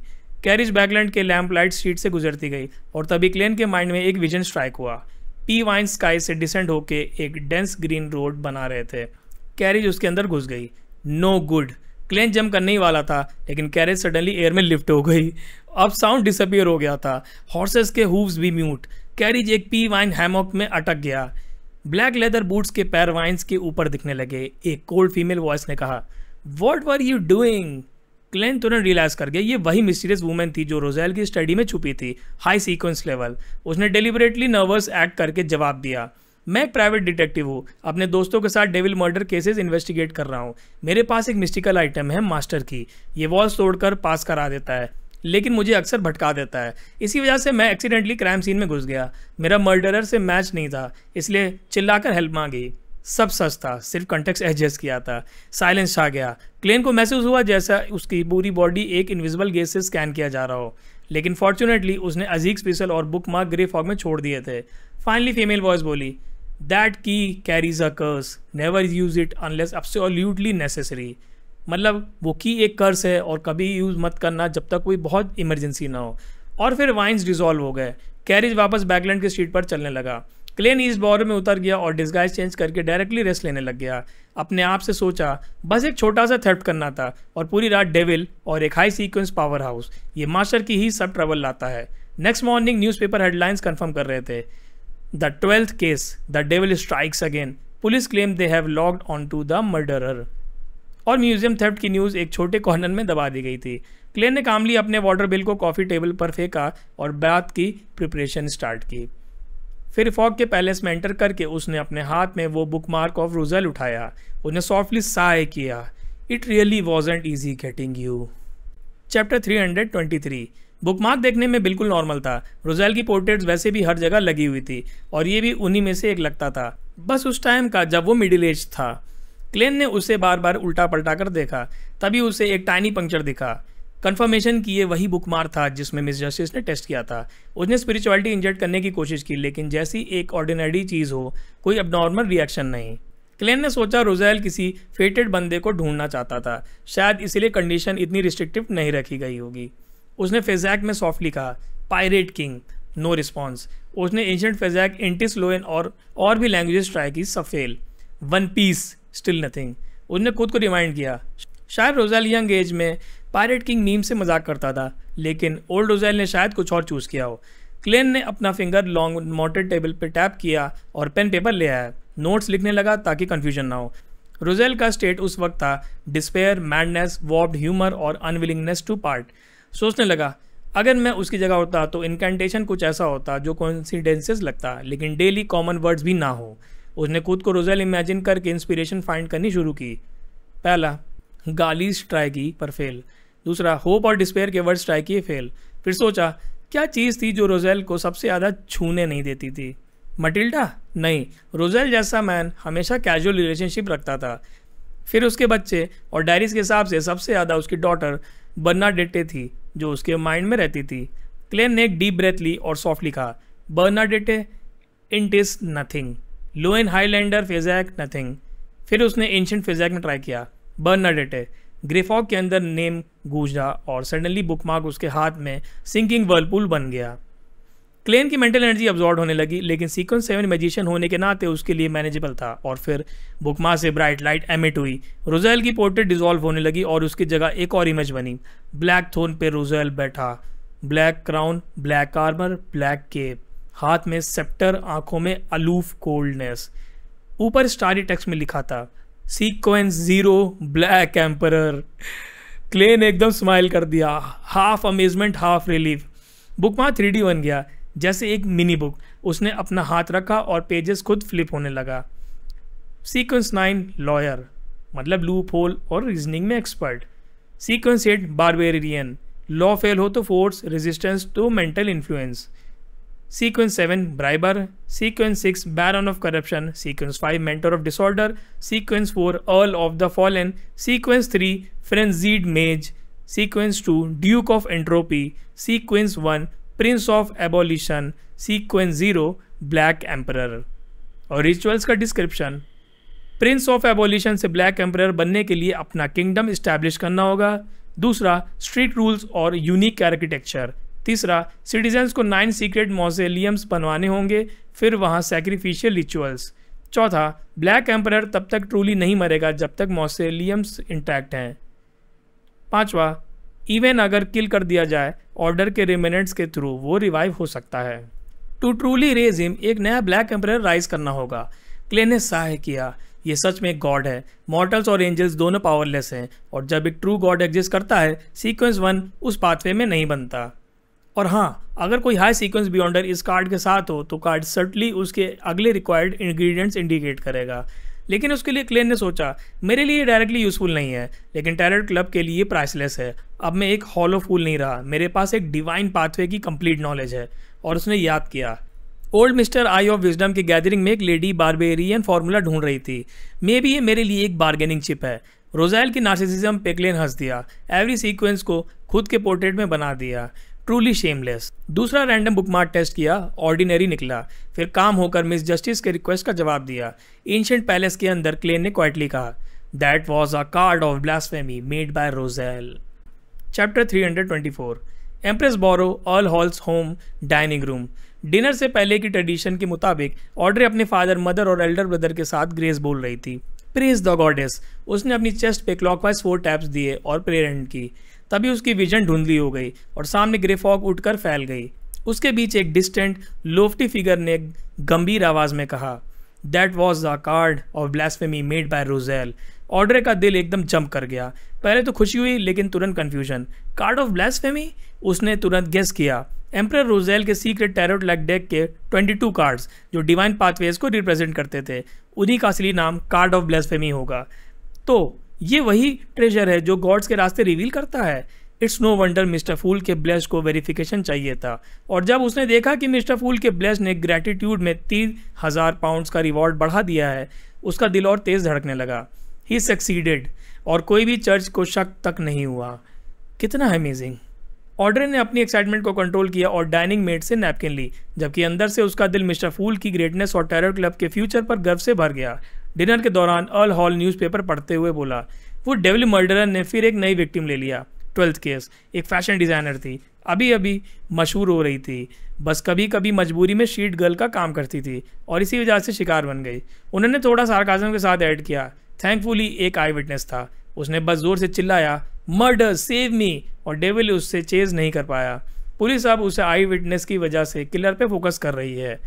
कैरिज बैकलैंड के लैम्प लाइट स्ट्रीट से गुजरती गई और तभी क्लेन के माइंड में एक विजन स्ट्राइक हुआ। पी वाइन स्काई से डिसेंड होके एक डेंस ग्रीन रोड बना रहे थे। कैरिज उसके अंदर घुस गई। No good. क्लेन जंप करने ही वाला था, लेकिन कैरिज सडनली एयर में लिफ्ट हो गई। अब साउंड डिसअपियर हो गया था। हॉर्सेस के हूव्स भी म्यूट। कैरिज एक पी वाइन हैमॉक में अटक गया। ब्लैक लेदर बूट्स के पैर वाइन्स के ऊपर दिखने लगे। एक कोल्ड फीमेल वॉइस ने कहा, what were you doing? Klein तुरंत रियलाइज कर गया ये वही मिस्टीरियस वुमेन थी जो रोजेल की स्टडी में छुपी थी, हाई सीक्वेंस लेवल। उसने डेलिबरेटली नर्वस एक्ट करके जवाब दिया, मैं एक प्राइवेट डिटेक्टिव हूँ, अपने दोस्तों के साथ डेविल मर्डर केसेस इन्वेस्टिगेट कर रहा हूँ। मेरे पास एक मिस्टिकल आइटम है मास्टर की, ये वॉल्स तोड़कर पास करा देता है, लेकिन मुझे अक्सर भटका देता है। इसी वजह से मैं एक्सीडेंटली क्राइम सीन में घुस गया। मेरा मर्डरर से मैच नहीं था, इसलिए चिल्लाकर हेल्प मांगी। सब सच था, सिर्फ कंटेक्स्ट एडजस्ट किया था। साइलेंस छा गया। क्लेन को महसूस हुआ जैसा उसकी पूरी बॉडी एक इनविजिबल गेज से स्कैन किया जा रहा हो, लेकिन फॉर्चुनेटली उसने अजीक स्पेशल और बुक मार्क ग्रे फॉग में छोड़ दिए थे। फाइनली फीमेल वॉइस बोली, that key carries a curse, never use it unless absolutely necessary. मतलब वो की एक कर्स है और कभी यूज़ मत करना जब तक कोई बहुत इमरजेंसी ना हो। और फिर वाइन्स डिसॉल्व हो गए। कैरिज वापस बैकलैंड के स्ट्रीट पर चलने लगा। क्लेन ईस्ट बॉर्डर में उतर गया और डिस्गाइज चेंज करके डायरेक्टली रेस्ट लेने लग गया। अपने आप से सोचा बस एक छोटा सा थेफ्ट करना था और पूरी रात डेविल और एक हाई सीक्वेंस पावर हाउस, ये मास्टर की ही सब ट्रबल लाता है। Next morning newspaper headlines confirm कर रहे थे, the 12th case, the devil strikes again, police claim they have locked on to the murderer. और म्यूजियम थेफ्ट की न्यूज़ एक छोटे कॉर्नर में दबा दी गई थी। क्लेन ने कामली अपने वाटर बिल को कॉफ़ी टेबल पर फेंका और बात की प्रिपरेशन स्टार्ट की। फिर फॉग के पैलेस में एंटर करके उसने अपने हाथ में वो बुकमार्क ऑफ रोजेल उठाया। उसने सॉफ्टली साय किया। It really wasn't easy getting you. Chapter 323। Bookmark देखने में बिल्कुल नॉर्मल था। रोजेल की पोर्ट्रेट्स वैसे भी हर जगह लगी हुई थी और ये भी उन्हीं में से एक लगता था, बस उस टाइम का जब वो मिडिल एज था। क्लेन ने उसे बार बार उल्टा पलटा कर देखा, तभी उसे एक टाइनी पंक्चर दिखा। कंफर्मेशन की ये वही बुकमार्क था जिसमें मिस जस्टिस ने टेस्ट किया था। उसने स्पिरिचुअलिटी इंजेक्ट करने की कोशिश की, लेकिन जैसी एक ऑर्डिनरी चीज़ हो, कोई अबनॉर्मल रिएक्शन नहीं। क्लेन ने सोचा रोजेल किसी फेटेड बंदे को ढूंढना चाहता था, शायद इसीलिए कंडीशन इतनी रिस्ट्रिक्टिव नहीं रखी गई होगी। उसने फेजैक में सॉफ्टली कहा, पायरेट किंग। No response. उसने एंशिएंट फेजैक, इंटिस लोएन और भी लैंग्वेजेस ट्राई की, सब फेल। One piece, still nothing. उसने खुद को रिमाइंड किया, शायद रोजेल यंग एज में पायरेट किंग मीम से मजाक करता था, लेकिन ओल्ड रोजेल ने शायद कुछ और चूज़ किया हो। क्लेन ने अपना फिंगर लॉन्ग मोटेड टेबल पर टैप किया और पेन पेपर ले आया। नोट्स लिखने लगा ताकि कंफ्यूजन ना हो। रोजेल का स्टेट उस वक्त था डिस्पेयर, मैडनेस, वॉर्प्ड ह्यूमर और अनविलिंगनेस टू पार्ट। सोचने लगा, अगर मैं उसकी जगह होता तो इनकेंटेशन कुछ ऐसा होता जो कोइंसिडेंसेस लगता, लेकिन डेली कॉमन वर्ड्स भी ना हो। उसने खुद को रोजेल इमेजिन करके इंस्पिरेशन फाइंड करनी शुरू की। पहला, गालीज ट्राई की पर फेल। दूसरा, होप और डिस्पेयर के वर्ड्स ट्राई किए, फेल। फिर सोचा, क्या चीज़ थी जो रोजेल को सबसे ज़्यादा छूने नहीं देती थी? मटिल्डा? नहीं, रोजेल जैसा मैन हमेशा कैजुअल रिलेशनशिप रखता था। फिर उसके बच्चे, और डायरीज के हिसाब से सबसे ज़्यादा उसकी डॉटर बर्नाडेटे थी जो उसके माइंड में रहती थी। क्लेन ने एक डीप ब्रेथ ली और सॉफ्टली कहा, Bernadette, it's nothing. Loen highlander Feysac, nothing. फिर उसने एंशिएंट फेजैक में ट्राई किया, बर्नाडेटे। ग्रेफॉग के अंदर नेम गूंजा और सडनली बुकमार्क उसके हाथ में सिंकिंग वर्लपूल बन गया। क्लेन की मेंटल एनर्जी अब्जॉर्ब होने लगी, लेकिन सीक्वेंस 7 मैजिशियन होने के नाते उसके लिए मैनेजेबल था। और फिर बुकमार्क से ब्राइट लाइट एमिट हुई। रोजेल की पोर्ट्रेट डिसॉल्व होने लगी और उसकी जगह एक और इमेज बनी। ब्लैक थ्रोन पे रोजेल बैठा, black crown, black armour, black cape, हाथ में सेप्टर, आंखों में अलूफ कोल्डनेस। ऊपर स्टारी टेक्स्ट में लिखा था, सीक्वेंस 0, ब्लैक एम्परर। क्लेन एकदम स्माइल कर दिया, half amazement half relief. Bookmark 3D बन गया, जैसे एक मिनी बुक। उसने अपना हाथ रखा और पेजेस खुद फ्लिप होने लगा। सीक्वेंस 9, लॉयर, मतलब लूप होल और रीजनिंग में expert. Sequence 8, barbarian, law fail हो तो फोर्स, रेजिस्टेंस तो mental influence. Sequence 7, briber. Sequence 6, baron of corruption. Sequence 5, mentor of disorder. Sequence 4, earl of the fallen. Sequence 3, frenzied mage. Sequence 2, duke of entropy. Sequence 1, prince of abolition. Sequence 0, black emperor. और rituals का description, prince of abolition से black emperor बनने के लिए अपना kingdom establish करना होगा। दूसरा, स्ट्रिक्ट रूल्स और यूनिक आर्किटेक्चर। तीसरा, सिटीजन्स को 9 सीक्रेट मॉजेलियम्स बनवाने होंगे, फिर वहाँ सैक्रिफिशियल रिचुअल्स। चौथा, ब्लैक एम्परर तब तक ट्रूली नहीं मरेगा जब तक मॉजेलियम्स इंटैक्ट हैं। पांचवा, इवन अगर किल कर दिया जाए ऑर्डर के रिमेनेंट्स के थ्रू वो रिवाइव हो सकता है। टू ट्रूली रेज हिम, एक नया ब्लैक एम्परर राइज करना होगा। क्लेन ने साह किया, ये सच में एक गॉड है। मॉर्टल्स और एंजल्स दोनों पावरलेस हैं, और जब एक ट्रू गॉड एग्जिस्ट करता है, सीक्वेंस 1 उस पाथवे में नहीं बनता। और हाँ, अगर कोई हाई सीक्वेंस बियॉन्डर इस कार्ड के साथ हो तो कार्ड सर्टली उसके अगले रिक्वायर्ड इंग्रेडिएंट्स इंडिकेट करेगा। लेकिन उसके लिए क्लेन ने सोचा, मेरे लिए डायरेक्टली यूजफुल नहीं है, लेकिन टैरट क्लब के लिए प्राइसलेस है। अब मैं एक हॉलो फूल नहीं रहा, मेरे पास एक डिवाइन पाथवे की कंप्लीट नॉलेज है। और उसने याद किया, old mister I of wisdom की गैदरिंग में एक लेडी बारबेरियन फार्मूला ढूंढ रही थी। मे बी ये मेरे लिए एक बार्गेनिंग चिप है। रोजेल की नार्सिसिज्म पे क्लेन हंस दिया। एवरी सीक्वेंस को खुद के पोर्ट्रेट में बना दिया। Truly shameless. दूसरा रैंडम बुकमार्क टेस्ट किया, ऑर्डिनरी निकला। फिर काम होकर मिस जस्टिस के रिक्वेस्ट का जवाब दिया। एंशिएंट पैलेस के अंदर क्लेन ने क्वाइटली कहा, that was a card of blasphemy made by Roselle. Chapter 324, empress borough, all halls home dining room. Dinner से पहले की ट्रेडिशन के मुताबिक ऑड्रे अपने फादर, मदर और एल्डर ब्रदर के साथ ग्रेस बोल रही थी। Praise the goddess. उसने अपनी चेस्ट पे क्लॉकवाइज 4 टैप्स दिए और प्रेयर एंड की। तभी उसकी विजन धुंधली हो गई और सामने ग्रे फॉग उठकर फैल गई। उसके बीच एक डिस्टेंट लोफ्टी फिगर ने गंभीर आवाज में कहा, that was the card of blasphemy made by roselle. Audrey का दिल एकदम जंप कर गया। पहले तो खुशी हुई लेकिन तुरंत कंफ्यूजन। Card of blasphemy? उसने तुरंत गेस किया। एम्परर रोजेल के सीक्रेट टैरोट लाइक डेक के 22 कार्ड्स जो डिवाइन पाथवेज को रिप्रेजेंट करते थे, उन्हीं का असली नाम कार्ड ऑफ ब्लास्फेमी होगा। तो ये वही ट्रेजर है जो गॉड्स के रास्ते रिवील करता है। इट्स नो वंडर मिस्टर फूल के ब्लेस को वेरिफिकेशन चाहिए था। और जब उसने देखा कि मिस्टर फूल के ब्लेस ने ग्रेटिट्यूड में 30,000 पाउंड्स का रिवॉर्ड बढ़ा दिया है, उसका दिल और तेज धड़कने लगा। ही सक्सीडेड और कोई भी चर्च को शक तक नहीं हुआ। कितना अमेजिंग। ऑड्रे ने अपनी एक्साइटमेंट को कंट्रोल किया और डाइनिंग मेट से नैपकिन ली, जबकि अंदर से उसका दिल मिस्टर फूल की ग्रेटनेस और टेरर क्लब के फ्यूचर पर गर्व से भर गया। डिनर के दौरान अर्ल हॉल न्यूज़पेपर पढ़ते हुए बोला, वो डेविल मर्डरर ने फिर एक नई विक्टिम ले लिया। 12th case. एक फैशन डिज़ाइनर थी, अभी अभी मशहूर हो रही थी, बस कभी कभी मजबूरी में शीट गर्ल का काम करती थी और इसी वजह से शिकार बन गई। उन्होंने थोड़ा सार्काज़म के साथ ऐड किया, थैंकफुली एक आई विटनेस था। उसने बस जोर से चिल्लाया, मर्डर सेव मी, और डेविल उससे चेज नहीं कर पाया। पुलिस अब उसे आई विटनेस की वजह से किलर पे फोकस कर रही है।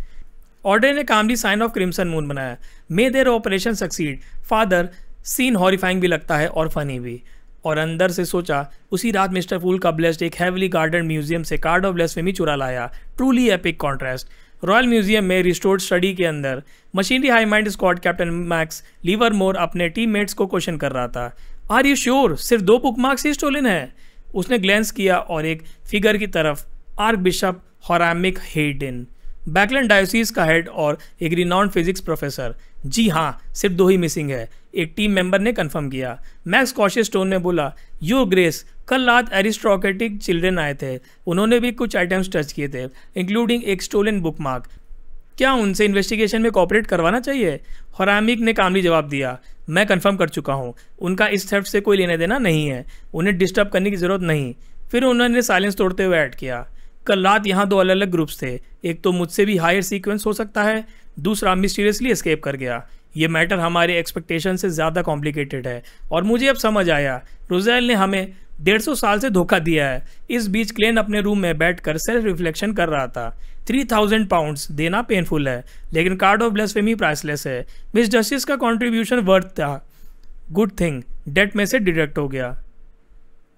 ऑड्रे ने कामली साइन ऑफ क्रिम्सन मून बनाया। May their operation succeed father. Scene horrifying भी लगता है और फनी भी। और अंदर से सोचा, उसी रात मिस्टर फूल का ब्लेस्ड एक हैवली गार्डन म्यूजियम से कार्ड ऑफ ब्लास्फेमी चुरा लाया। Truly epic contrast. Royal museum में रिस्टोर्ड स्टडी के अंदर machinery hive mind squad captain Max Livermore अपने टीममेट्स को क्वेश्चन कर रहा था, आर यू श्योर सिर्फ 2 बुकमार्क्स ही स्टोलन है? उसने ग्लेंस किया और एक फिगर की तरफ, आर्क बिशप होरामिक हेडन, बैकलैंड डायोसीज का हेड और एक रिनाउंड फिजिक्स प्रोफेसर। जी हाँ, सिर्फ 2 ही मिसिंग है, एक टीम मेंबर ने कंफर्म किया। मैक्स कॉशियस टोन में बोला, योर ग्रेस, कल रात एरिस्टोक्रेटिक चिल्ड्रन आए थे, उन्होंने भी कुछ आइटम्स टच किए थे, इंक्लूडिंग एक स्टोलन बुकमार्क। क्या उनसे इन्वेस्टिगेशन में कोऑपरेट करवाना चाहिए? होरामिक ने कामली जवाब दिया, मैं कंफर्म कर चुका हूँ, उनका इस थेफ्ट से कोई लेने देना नहीं है, उन्हें डिस्टर्ब करने की ज़रूरत नहीं। फिर उन्होंने साइलेंस तोड़ते हुए ऐड किया, कल रात यहाँ 2 अलग अलग ग्रुप्स थे, एक तो मुझसे भी हायर सीक्वेंस हो सकता है, दूसरा मिस्टीरियसली एस्केप कर गया। ये मैटर हमारे एक्सपेक्टेशन से ज़्यादा कॉम्प्लिकेटेड है और मुझे अब समझ आया, रोजेल ने हमें 150 साल से धोखा दिया है। इस बीच क्लेन अपने रूम में बैठकर सेल्फ रिफ्लेक्शन कर रहा था। 3000 पाउंड्स देना पेनफुल है, लेकिन कार्ड ऑफ ब्लास्फेमी प्राइसलेस है। मिस जस्टिस का कंट्रीब्यूशन वर्थ था। गुड थिंग डेट में से डिडक्ट हो गया।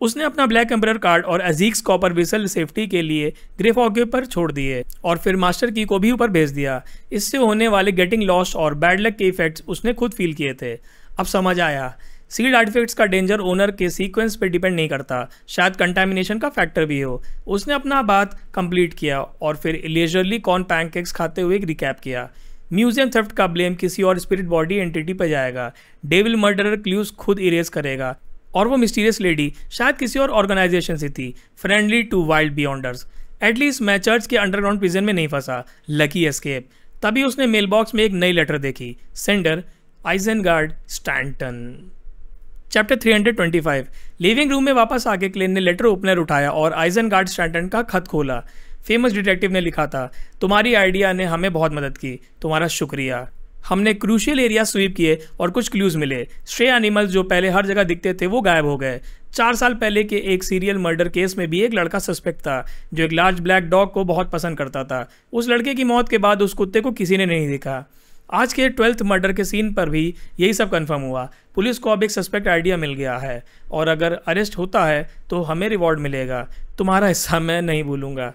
उसने अपना ब्लैक एम्परर कार्ड और अजीक्स कॉपर विसल सेफ्टी के लिए ग्रे फॉग पर छोड़ दिए और फिर मास्टर की को भी ऊपर भेज दिया। इससे होने वाले गेटिंग लॉस्ट और बैड लक के इफेक्ट्स उसने खुद फील किए थे। अब समझ आया, सील्ड आर्टिफैक्ट्स का डेंजर ओनर के सीक्वेंस पे डिपेंड नहीं करता, शायद कंटामिनेशन का फैक्टर भी हो। उसने अपना बात कंप्लीट किया और फिर लेजरली कॉर्न पैनकेक्स खाते हुए रिकैप किया। म्यूजियम थेफ्ट का ब्लेम किसी और स्पिरिट बॉडी एंटिटी पर जाएगा। डेविल मर्डरर क्लूज खुद इरेज करेगा और वो मिस्टीरियस लेडी शायद किसी और ऑर्गेनाइजेशन से थी, friendly to wild beyonders. At least मैं चर्च के अंडरग्राउंड प्रिजन में नहीं फंसा। Lucky escape. तभी उसने मेल बॉक्स में एक नई लेटर देखी। Sender Eisengard Stanton. Chapter 325। Living room में वापस आके क्लेन ने लेटर ओपनर उठाया और आइजनगार्ड स्टैंटन का खत खोला। फेमस डिटेक्टिव ने लिखा था, तुम्हारी आइडिया ने हमें बहुत मदद की, तुम्हारा शुक्रिया। हमने क्रूशियल एरिया स्वीप किए और कुछ क्लूज मिले। स्ट्रे एनिमल्स जो पहले हर जगह दिखते थे वो गायब हो गए। 4 साल पहले के एक सीरियल मर्डर केस में भी एक लड़का सस्पेक्ट था जो एक लार्ज ब्लैक डॉग को बहुत पसंद करता था। उस लड़के की मौत के बाद उस कुत्ते को किसी ने नहीं देखा। आज के 12th मर्डर के सीन पर भी यही सब कंफर्म हुआ। पुलिस को अब एक सस्पेक्ट आइडिया मिल गया है और अगर अरेस्ट होता है तो हमें रिवॉर्ड मिलेगा। तुम्हारा हिस्सा मैं नहीं भूलूंगा।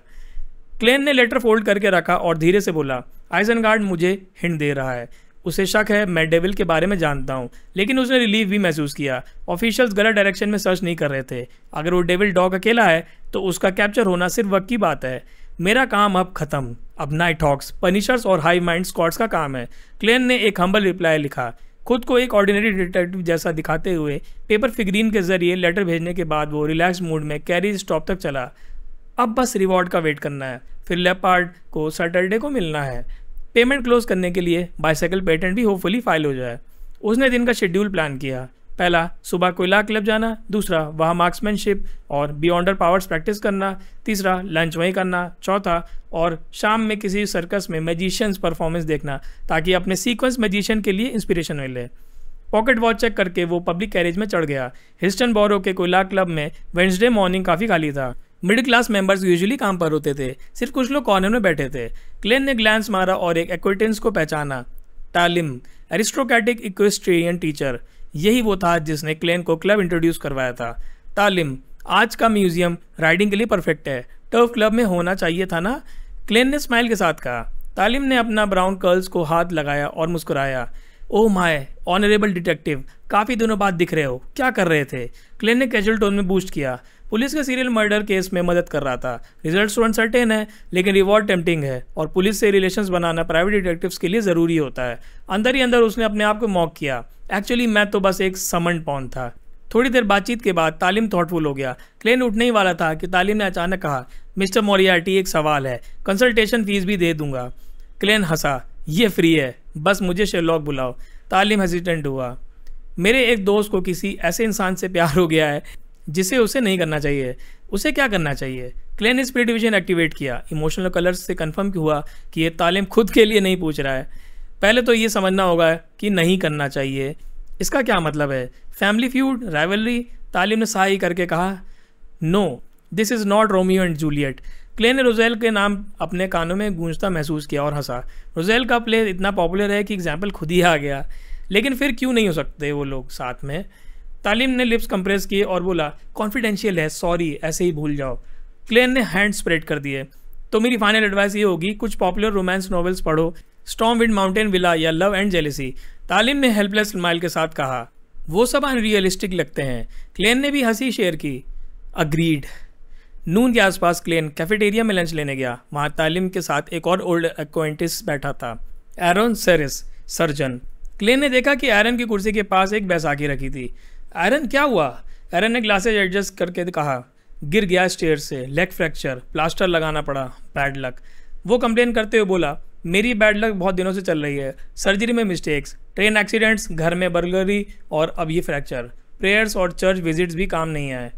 क्लेन ने लेटर फोल्ड करके रखा और धीरे से बोला, आइजनगार्ड मुझे हिंट दे रहा है, उसे शक है मैं डेविल के बारे में जानता हूँ, लेकिन उसने रिलीफ भी महसूस किया। ऑफिशियल्स गलत डायरेक्शन में सर्च नहीं कर रहे थे। अगर वो डेविल डॉग अकेला है तो उसका कैप्चर होना सिर्फ वक्त की बात है। मेरा काम अब खत्म, अब नाइट हॉक्स, पनिशर्स और हाई माइंड स्क्वाड्स का काम है। क्लेन ने एक हम्बल रिप्लाई लिखा, खुद को एक ऑर्डिनरी डिटेक्टिव जैसा दिखाते हुए पेपर फिगरीन के जरिए लेटर भेजने के बाद वो रिलैक्स मूड में कैरिज स्टॉप तक चला। अब बस रिवॉर्ड का वेट करना है, फिर लेपार्ड को सैटरडे को मिलना है। पेमेंट क्लोज करने के लिए बाइसाइकिल पेटेंट भी होपफुली फाइल हो जाए। उसने दिन का शेड्यूल प्लान किया। पहला, सुबह कोयला क्लब जाना। दूसरा, वहाँ मार्क्समैनशिप और बियॉन्डर पावर्स प्रैक्टिस करना। तीसरा, लंच वहीं करना। चौथा, और शाम में किसी सर्कस में मैजिशियंस परफॉर्मेंस देखना ताकि अपने सीक्वेंस मैजिशियन के लिए इंस्पिरेशन मिले। पॉकेट वॉच चेक करके वो पब्लिक कैरेज में चढ़ गया। हिस्टन बोरो के कोयला क्लब में वेंसडे मॉर्निंग काफ़ी खाली था। मिडिल क्लास मेंबर्स यूजुअली काम पर होते थे, सिर्फ कुछ लोग कॉर्नर में बैठे थे। क्लेन ने ग्लैंस मारा और एक एक्वेटेंस को पहचाना, तालिम, एरिस्टोक्रेटिक इक्वेस्ट्रियन टीचर। यही वो था जिसने क्लेन को क्लब इंट्रोड्यूस करवाया था। तालिम, आज का म्यूजियम राइडिंग के लिए परफेक्ट है, टर्फ क्लब में होना चाहिए था ना? क्लेन ने स्माइल के साथ कहा। तालिम ने अपना ब्राउन कर्ल्स को हाथ लगाया और मुस्कुराया। ओह माय ऑनरेबल डिटेक्टिव, काफ़ी दिनों बाद दिख रहे हो, क्या कर रहे थे? क्लेन ने कैजुअल टोन में बूस्ट किया। पुलिस के सीरियल मर्डर केस में मदद कर रहा था। रिजल्ट्स तो अनसर्टेन है, लेकिन रिवॉर्ड टेम्पटिंग है और पुलिस से रिलेशंस बनाना प्राइवेट डिटेक्टिव्स के लिए ज़रूरी होता है। अंदर ही अंदर उसने अपने आप को मॉक किया। एक्चुअली मैं तो बस एक समन पॉन था। थोड़ी देर बातचीत के बाद तालिम थॉटफुल हो गया। क्लेन उठने ही वाला था कि तालिम ने अचानक कहा, मिस्टर मोरियार्टी, एक सवाल है, कंसल्टेशन फीस भी दे दूंगा। क्लेन हंसा, ये फ्री है, बस मुझे शेरलॉक बुलाओ। तालिम हेजिटेंट हुआ। मेरे एक दोस्त को किसी ऐसे इंसान से प्यार हो गया है जिसे उसे नहीं करना चाहिए। उसे क्या करना चाहिए? क्लेन ने स्पिरिट विजन एक्टिवेट किया। इमोशनल कलर्स से कंफर्म हुआ कि ये तालिम खुद के लिए नहीं पूछ रहा है। पहले तो ये समझना होगा कि नहीं करना चाहिए इसका क्या मतलब है? Family feud, rivalry? तालिम ने साई करके कहा, no, this is not Romeo and Juliet. Klein ने रोजेल के नाम अपने कानों में गूंजता महसूस किया और हंसा। रोजेल का प्ले इतना पॉपुलर है कि एग्जाम्पल खुद ही आ गया, लेकिन फिर क्यों नहीं हो सकते वो लोग साथ में? तालिम ने लिप्स कंप्रेस किए और बोला, कॉन्फिडेंशियल है, सॉरी, ऐसे ही भूल जाओ। क्लेन ने हैंड स्प्रेड कर दिए। तो मेरी फाइनल एडवाइस ये होगी, कुछ पॉपुलर रोमांस नॉवेल्स पढ़ो, स्टॉर्मविंड माउंटेन विला या लव एंड जेलेसी। तालिम ने हेल्पलेस स्माइल के साथ कहा, वो सब अनरियलिस्टिक लगते हैं। क्लेन ने भी हंसी शेयर की। अग्रीड। नून के आसपास क्लेन कैफेटेरिया में लंच लेने गया। वहाँ तालिम के साथ एक और ओल्ड एक्वेंटेंस बैठा था, एरन सेरिस, सर्जन। क्लेन ने देखा कि एरन की कुर्सी के पास एक बैसाखी रखी थी। एरन, क्या हुआ? एरन ने ग्लासेज एडजस्ट करके कहा, गिर गया स्टेयर से, लेग फ्रैक्चर, प्लास्टर लगाना पड़ा, बैड लक। वो कंप्लेन करते हुए बोला, मेरी बैड लक बहुत दिनों से चल रही है, सर्जरी में मिस्टेक्स, ट्रेन एक्सीडेंट्स, घर में बर्गलरी और अब ये फ्रैक्चर। प्रेयर्स और चर्च विजिट्स भी काम नहीं आए।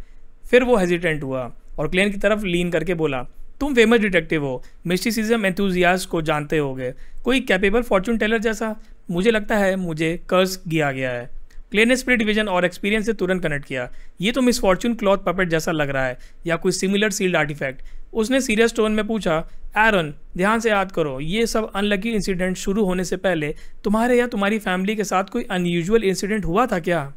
फिर वो हेजिटेंट हुआ और क्लेन की तरफ लीन करके बोला, तुम फेमस डिटेक्टिव हो, मिस्टिसिज्म एंथुजियास्ट को जानते होगे, कोई कैपेबल फॉर्चून टेलर जैसा? मुझे लगता है मुझे कर्स किया गया है। क्लेन ने स्पिरिट विजन और एक्सपीरियंस से तुरंत कनेक्ट किया। ये तो मिस फॉर्चून क्लॉथ पपेट जैसा लग रहा है या कोई सिमिलर सील्ड आर्टिफैक्ट। उसने सीरियस टोन में पूछा, एरन, ध्यान से याद करो, ये सब अनलकी इंसिडेंट शुरू होने से पहले तुम्हारे या तुम्हारी फैमिली के साथ कोई अनयूजुअल इंसिडेंट हुआ था क्या?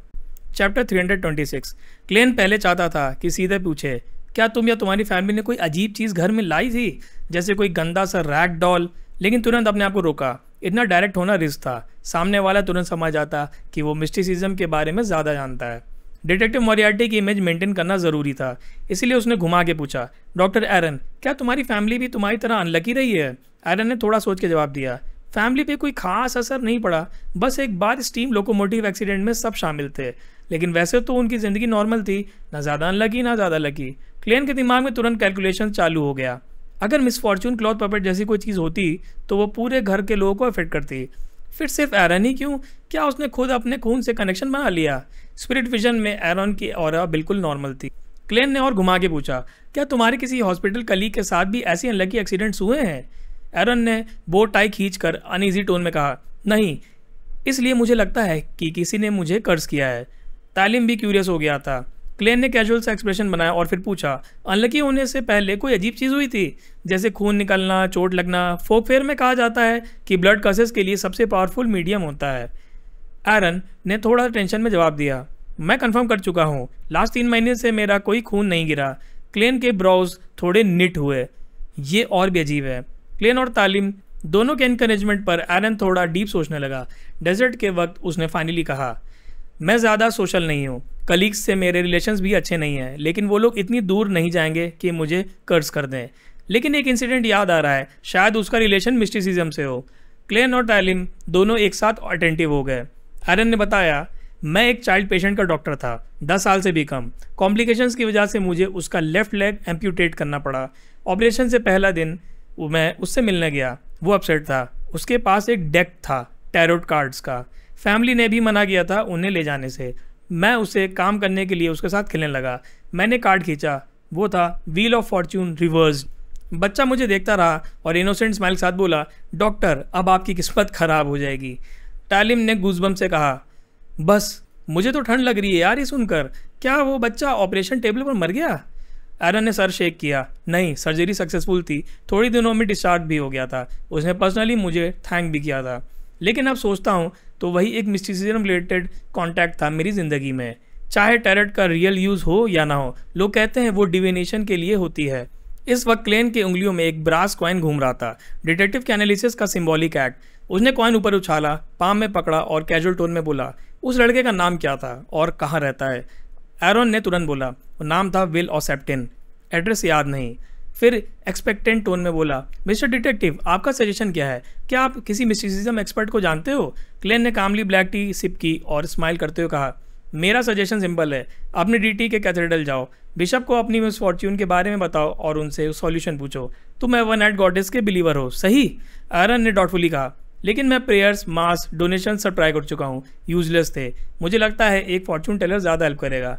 चैप्टर 326। क्लेन पहले चाहता था कि सीधे पूछे, क्या तुम या तुम्हारी फैमिली ने कोई अजीब चीज़ घर में लाई थी, जैसे कोई गंदा सा रैग डॉल? लेकिन तुरंत अपने आप को रोका। इतना डायरेक्ट होना रिस्क था। सामने वाला तुरंत समझ आता कि वो मिस्टिसिज्म के बारे में ज़्यादा जानता है। डिटेक्टिव मोरियार्टी की इमेज मेंटेन करना ज़रूरी था, इसलिए उसने घुमा के पूछा, डॉक्टर एरन, क्या तुम्हारी फैमिली भी तुम्हारी तरह अनलकी रही है? एरन ने थोड़ा सोच के जवाब दिया, फैमिली पे कोई खास असर नहीं पड़ा, बस एक बार स्टीम लोकोमोटिव एक्सीडेंट में सब शामिल थे, लेकिन वैसे तो उनकी ज़िंदगी नॉर्मल थी, ना ज़्यादा अनलकी ना ज़्यादा लकी। क्लेन के दिमाग में तुरंत कैलकुलेशन चालू हो गया। अगर मिस फॉर्चून क्लॉथ पपेट जैसी कोई चीज़ होती तो वो पूरे घर के लोगों को अफेक्ट करती। फिर सिर्फ एरन ही क्यों? क्या उसने खुद अपने खून से कनेक्शन बना लिया? स्पिरिट विजन में एरन की ऑरा बिल्कुल नॉर्मल थी। क्लेन ने और घुमा के पूछा, क्या तुम्हारे किसी हॉस्पिटल कलीग के साथ भी ऐसी अनलकी एक्सीडेंट्स हुए हैं? एरन ने बो टाई खींचकर अनईजी टोन में कहा, नहीं, इसलिए मुझे लगता है कि किसी ने मुझे कर्ज किया है। तालिम भी क्यूरियस हो गया था। क्लेन ने कैजुअल सा एक्सप्रेशन बनाया और फिर पूछा, अनलकी होने से पहले कोई अजीब चीज़ हुई थी, जैसे खून निकलना, चोट लगना? फोक फेयर में कहा जाता है कि ब्लड कर्सेस के लिए सबसे पावरफुल मीडियम होता है। एरन ने थोड़ा टेंशन में जवाब दिया, मैं कंफर्म कर चुका हूँ, लास्ट 3 महीने से मेरा कोई खून नहीं गिरा। क्लेन के ब्राउज थोड़े निट हुए। ये और भी अजीब है। क्लेन और तालिम दोनों के एनकरेजमेंट पर एरन थोड़ा डीप सोचने लगा। डेजर्ट के वक्त उसने फाइनली कहा, मैं ज़्यादा सोशल नहीं हूँ, कलीग्स से मेरे रिलेशंस भी अच्छे नहीं हैं, लेकिन वो लोग इतनी दूर नहीं जाएंगे कि मुझे कर्ज कर दें। लेकिन एक इंसिडेंट याद आ रहा है, शायद उसका रिलेशन मिस्टिसिज्म से हो। क्लेन और तालिम दोनों एक साथ अटेंटिव हो गए। एरन ने बताया, मैं एक चाइल्ड पेशेंट का डॉक्टर था, 10 साल से भी कम। कॉम्प्लिकेशंस की वजह से मुझे उसका लेफ्ट लेग एम्प्यूटेट करना पड़ा। ऑपरेशन से पहला दिन मैं उससे मिलने गया। वो अपसेट था। उसके पास एक डेक था टैरोट कार्ड्स का। फैमिली ने भी मना किया था उन्हें ले जाने से। मैं उसे काम करने के लिए उसके साथ खेलने लगा। मैंने कार्ड खींचा, वो था व्हील ऑफ फॉर्च्यून रिवर्स। बच्चा मुझे देखता रहा और इनोसेंट स्माइल के साथ बोला, डॉक्टर, अब आपकी किस्मत खराब हो जाएगी। तालिम ने गूजबम से कहा, बस मुझे तो ठंड लग रही है यार ये सुनकर। क्या वो बच्चा ऑपरेशन टेबल पर मर गया? एरन ने सर शेक किया। नहीं, सर्जरी सक्सेसफुल थी, थोड़ी दिनों में डिस्चार्ज भी हो गया था। उसने पर्सनली मुझे थैंक भी किया था। लेकिन अब सोचता हूँ तो वही एक मिस्टिसिज्म रिलेटेड कॉन्टैक्ट था मेरी ज़िंदगी में। चाहे टैरेट का रियल यूज़ हो या ना हो, लोग कहते हैं वो डिविनेशन के लिए होती है। इस वक्त क्लेन के उंगलियों में एक ब्रास कॉइन घूम रहा था, डिटेक्टिव के एनालिसिस का सिंबॉलिक एक्ट। उसने कॉइन ऊपर उछाला, पाम में पकड़ा और कैजुअल टोन में बोला, उस लड़के का नाम क्या था और कहाँ रहता है? एरन ने तुरंत बोला, वो नाम था विल ऑसेप्टिन, एड्रेस याद नहीं। फिर एक्सपेक्टेंट टोन में बोला, मिस्टर डिटेक्टिव आपका सजेशन क्या है? क्या आप किसी मिस्टिसिज्म एक्सपर्ट को जानते हो? क्लेन ने कामली ब्लैक टी सिप की और स्माइल करते हुए कहा, मेरा सजेशन सिंपल है, अपने डीटी के कैथेड्रल जाओ, बिशप को अपनी मिसफॉर्च्यून के बारे में बताओ और उनसे सॉल्यूशन पूछो। तुम वन नाइट गॉडेस के बिलीवर हो, सही? एरन ने डॉटफुली कहा, लेकिन मैं प्रेयर्स, मास, डोनेशन सब ट्राई कर चुका हूँ, यूजलेस थे। मुझे लगता है एक फॉर्च्यून टेलर ज़्यादा हेल्प करेगा।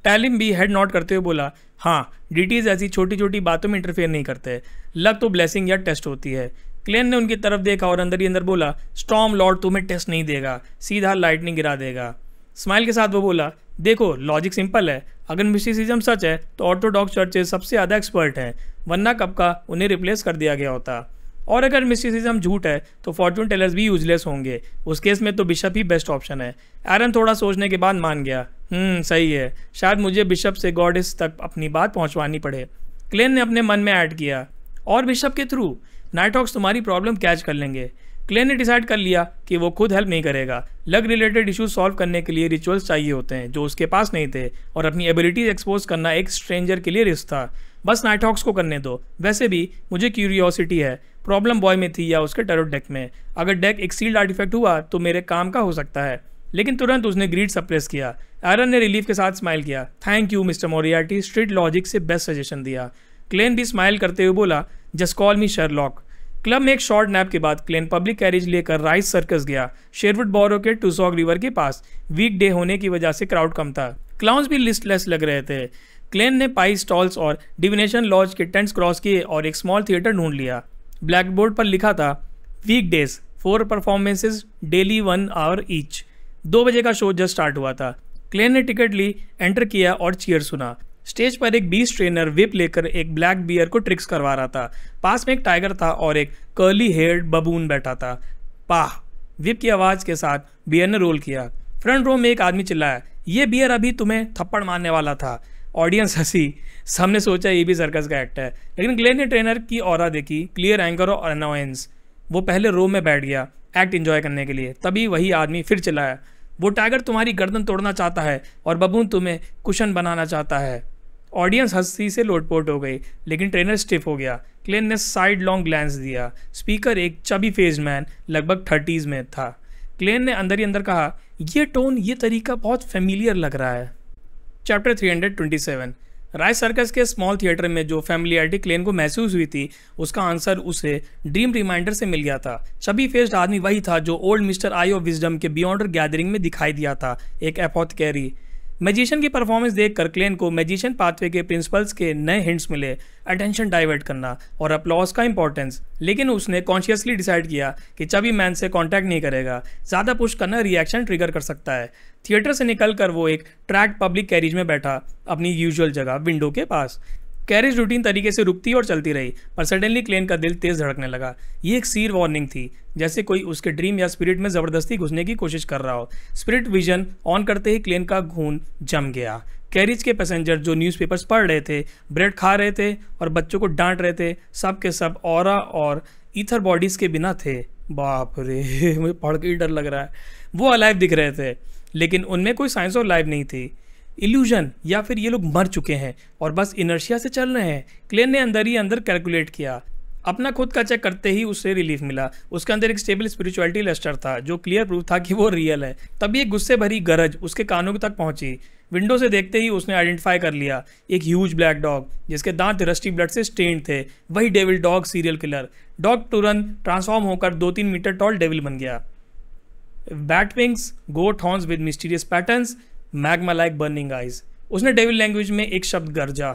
टैलिम भी हेड नॉट करते हुए बोला, हाँ, डीटीज ऐसी छोटी छोटी बातों में इंटरफेयर नहीं करते, लक तो ब्लेसिंग या टेस्ट होती है। क्लेन ने उनकी तरफ देखा और अंदर ही अंदर बोला, स्टॉर्म लॉर्ड तुम्हें टेस्ट नहीं देगा, सीधा लाइटनिंग गिरा देगा। स्माइल के साथ वो बोला, देखो लॉजिक सिंपल है, अगर मिस्टिसिज्म सच है तो ऑर्थोडॉक्स चर्चेज सबसे ज़्यादा एक्सपर्ट हैं, वरना कब का उन्हें रिप्लेस कर दिया गया होता। और अगर मिस्टिसिज्म झूठ है तो फॉर्चून टेलर्स भी यूजलेस होंगे, उस केस में तो बिशप ही बेस्ट ऑप्शन है। एरन थोड़ा सोचने के बाद मान गया, सही है, शायद मुझे बिशप से गॉडेस तक अपनी बात पहुंचवानी पड़े। क्लेन ने अपने मन में ऐड किया, और बिशप के थ्रू नाइट हॉक्स तुम्हारी प्रॉब्लम कैच कर लेंगे। क्लेन ने डिसाइड कर लिया कि वो खुद हेल्प नहीं करेगा, लग रिलेटेड इश्यूज सॉल्व करने के लिए रिचुअल्स चाहिए होते हैं जो उसके पास नहीं थे, और अपनी एबिलिटीज एक्सपोज करना एक स्ट्रेंजर के लिए रिस्क था। बस नाइट हॉक्स को करने दो। वैसे भी मुझे क्यूरियोसिटी है, प्रॉब्लम बॉय में थी या उसके टैरोट डेक में। अगर डेक एक सील्ड आर्टिफैक्ट हुआ तो मेरे काम का हो सकता है। लेकिन तुरंत उसने ग्रीड सप्रेस किया। एरन ने रिलीफ के साथ स्माइल किया, thank you mister Moriarty, street logic से बेस्ट सजेशन दिया। क्लेन भी स्माइल करते हुए बोला, जस्ट कॉल मी शर्लॉक। क्लब में एक शॉर्ट नैप के बाद क्लेन पब्लिक कैरेज लेकर राइस सर्कस गया, शेरवुड बोरो के टूसॉग रिवर के पास। वीक डे होने की वजह से क्राउड कम था, क्लाउन्स भी लिस्टलेस लग रहे थे। क्लेन ने पाई स्टॉल्स और डिविनेशन लॉज के टेंट्स क्रॉस किए और एक स्मॉल थिएटर ढूंढ लिया। ब्लैक बोर्ड पर लिखा था, week days 4 performances daily 1 hour each. 2 बजे का शो जस्ट स्टार्ट हुआ था। क्लेन ने टिकट ली, एंटर किया और चीयर सुना। स्टेज पर एक बीस्ट ट्रेनर विप लेकर एक ब्लैक बियर को ट्रिक्स करवा रहा था। पास में एक टाइगर था और एक कर्ली हेयर्ड बबून बैठा था। पाह! विप की आवाज़ के साथ बियर ने रोल किया। फ्रंट रो में एक आदमी चिल्लाया, ये बियर अभी तुम्हें थप्पड़ मारने वाला था। ऑडियंस हंसी। सबने सोचा ये भी सर्कस का एक्ट है, लेकिन क्लेन ने ट्रेनर की ऑरा देखी, क्लियर एंगर और अनोयंस। वो पहले रो में बैठ गया एक्ट एंजॉय करने के लिए। तभी वही आदमी फिर चिल्लाया, वो टाइगर तुम्हारी गर्दन तोड़ना चाहता है और बबून तुम्हें कुशन बनाना चाहता है। ऑडियंस हंसी से लोटपोट हो गई, लेकिन ट्रेनर स्टिफ हो गया। क्लेन ने साइड लॉन्ग ग्लैंस दिया। स्पीकर एक चबी फेज मैन लगभग 30s में था। क्लेन ने अंदर ही अंदर कहा, ये टोन, ये तरीका बहुत फेमिलियर लग रहा है। चैप्टर 327। राइस सर्कस के स्मॉल थिएटर में जो फैमिलियरिटी क्लेन को महसूस हुई थी, उसका आंसर उसे ड्रीम रिमाइंडर से मिल गया था। चबी फेस्ड आदमी वही था जो old mister I of wisdom के बियॉन्डर गैदरिंग में दिखाई दिया था, एक एपोथेकेरी। मैजिशियन की परफॉर्मेंस देखकर क्लेन को मैजिशियन पाथवे के प्रिंसिपल्स के नए हिंट्स मिले, अटेंशन डाइवर्ट करना और अपलॉज का इंपॉर्टेंस। लेकिन उसने कॉन्शियसली डिसाइड किया कि चबी मैन से कांटेक्ट नहीं करेगा, ज़्यादा पुश करना रिएक्शन ट्रिगर कर सकता है। थिएटर से निकलकर वो एक ट्रैक पब्लिक कैरिज में बैठा, अपनी यूजुअल जगह विंडो के पास। कैरेज रूटीन तरीके से रुकती और चलती रही, पर सडनली क्लेन का दिल तेज धड़कने लगा। ये एक सीर वार्निंग थी, जैसे कोई उसके ड्रीम या स्पिरिट में ज़बरदस्ती घुसने की कोशिश कर रहा हो। स्पिरिट विजन ऑन करते ही क्लेन का खून जम गया। कैरिज के पैसेंजर जो न्यूज़पेपर्स पढ़ रहे थे, ब्रेड खा रहे थे और बच्चों को डांट रहे थे, सब के सब ऑरा और ईथर बॉडीज़ के बिना थे। बाप रे, मुझे पढ़ के ही डर लग रहा है। वो अलाइव दिख रहे थे, लेकिन उनमें कोई साइंस ऑफ लाइफ नहीं थी। इल्यूजन, या फिर ये लोग मर चुके हैं और बस इनर्शिया से चल रहे हैं। क्लेन ने अंदर ही अंदर कैलकुलेट किया। अपना खुद का चेक करते ही उससे रिलीफ मिला। उसके अंदर एक स्टेबल स्पिरिचुअलिटी लस्टर था जो क्लियर प्रूफ था कि वो रियल है। तभी एक गुस्से भरी गरज उसके कानों तक पहुंची। विंडो से देखते ही उसने आइडेंटिफाई कर लिया, एक ह्यूज ब्लैक डॉग जिसके दांत रस्टी ब्लड से स्टेन्ड थे। वही devil dog, serial killer. Dog तुरंत ट्रांसफॉर्म होकर 2-3 मीटर टॉल डेविल बन गया। Bat wings, goat horns with mysterious patterns, magma like burning eyes. उसने डेविल लैंग्वेज में एक शब्द गरजा,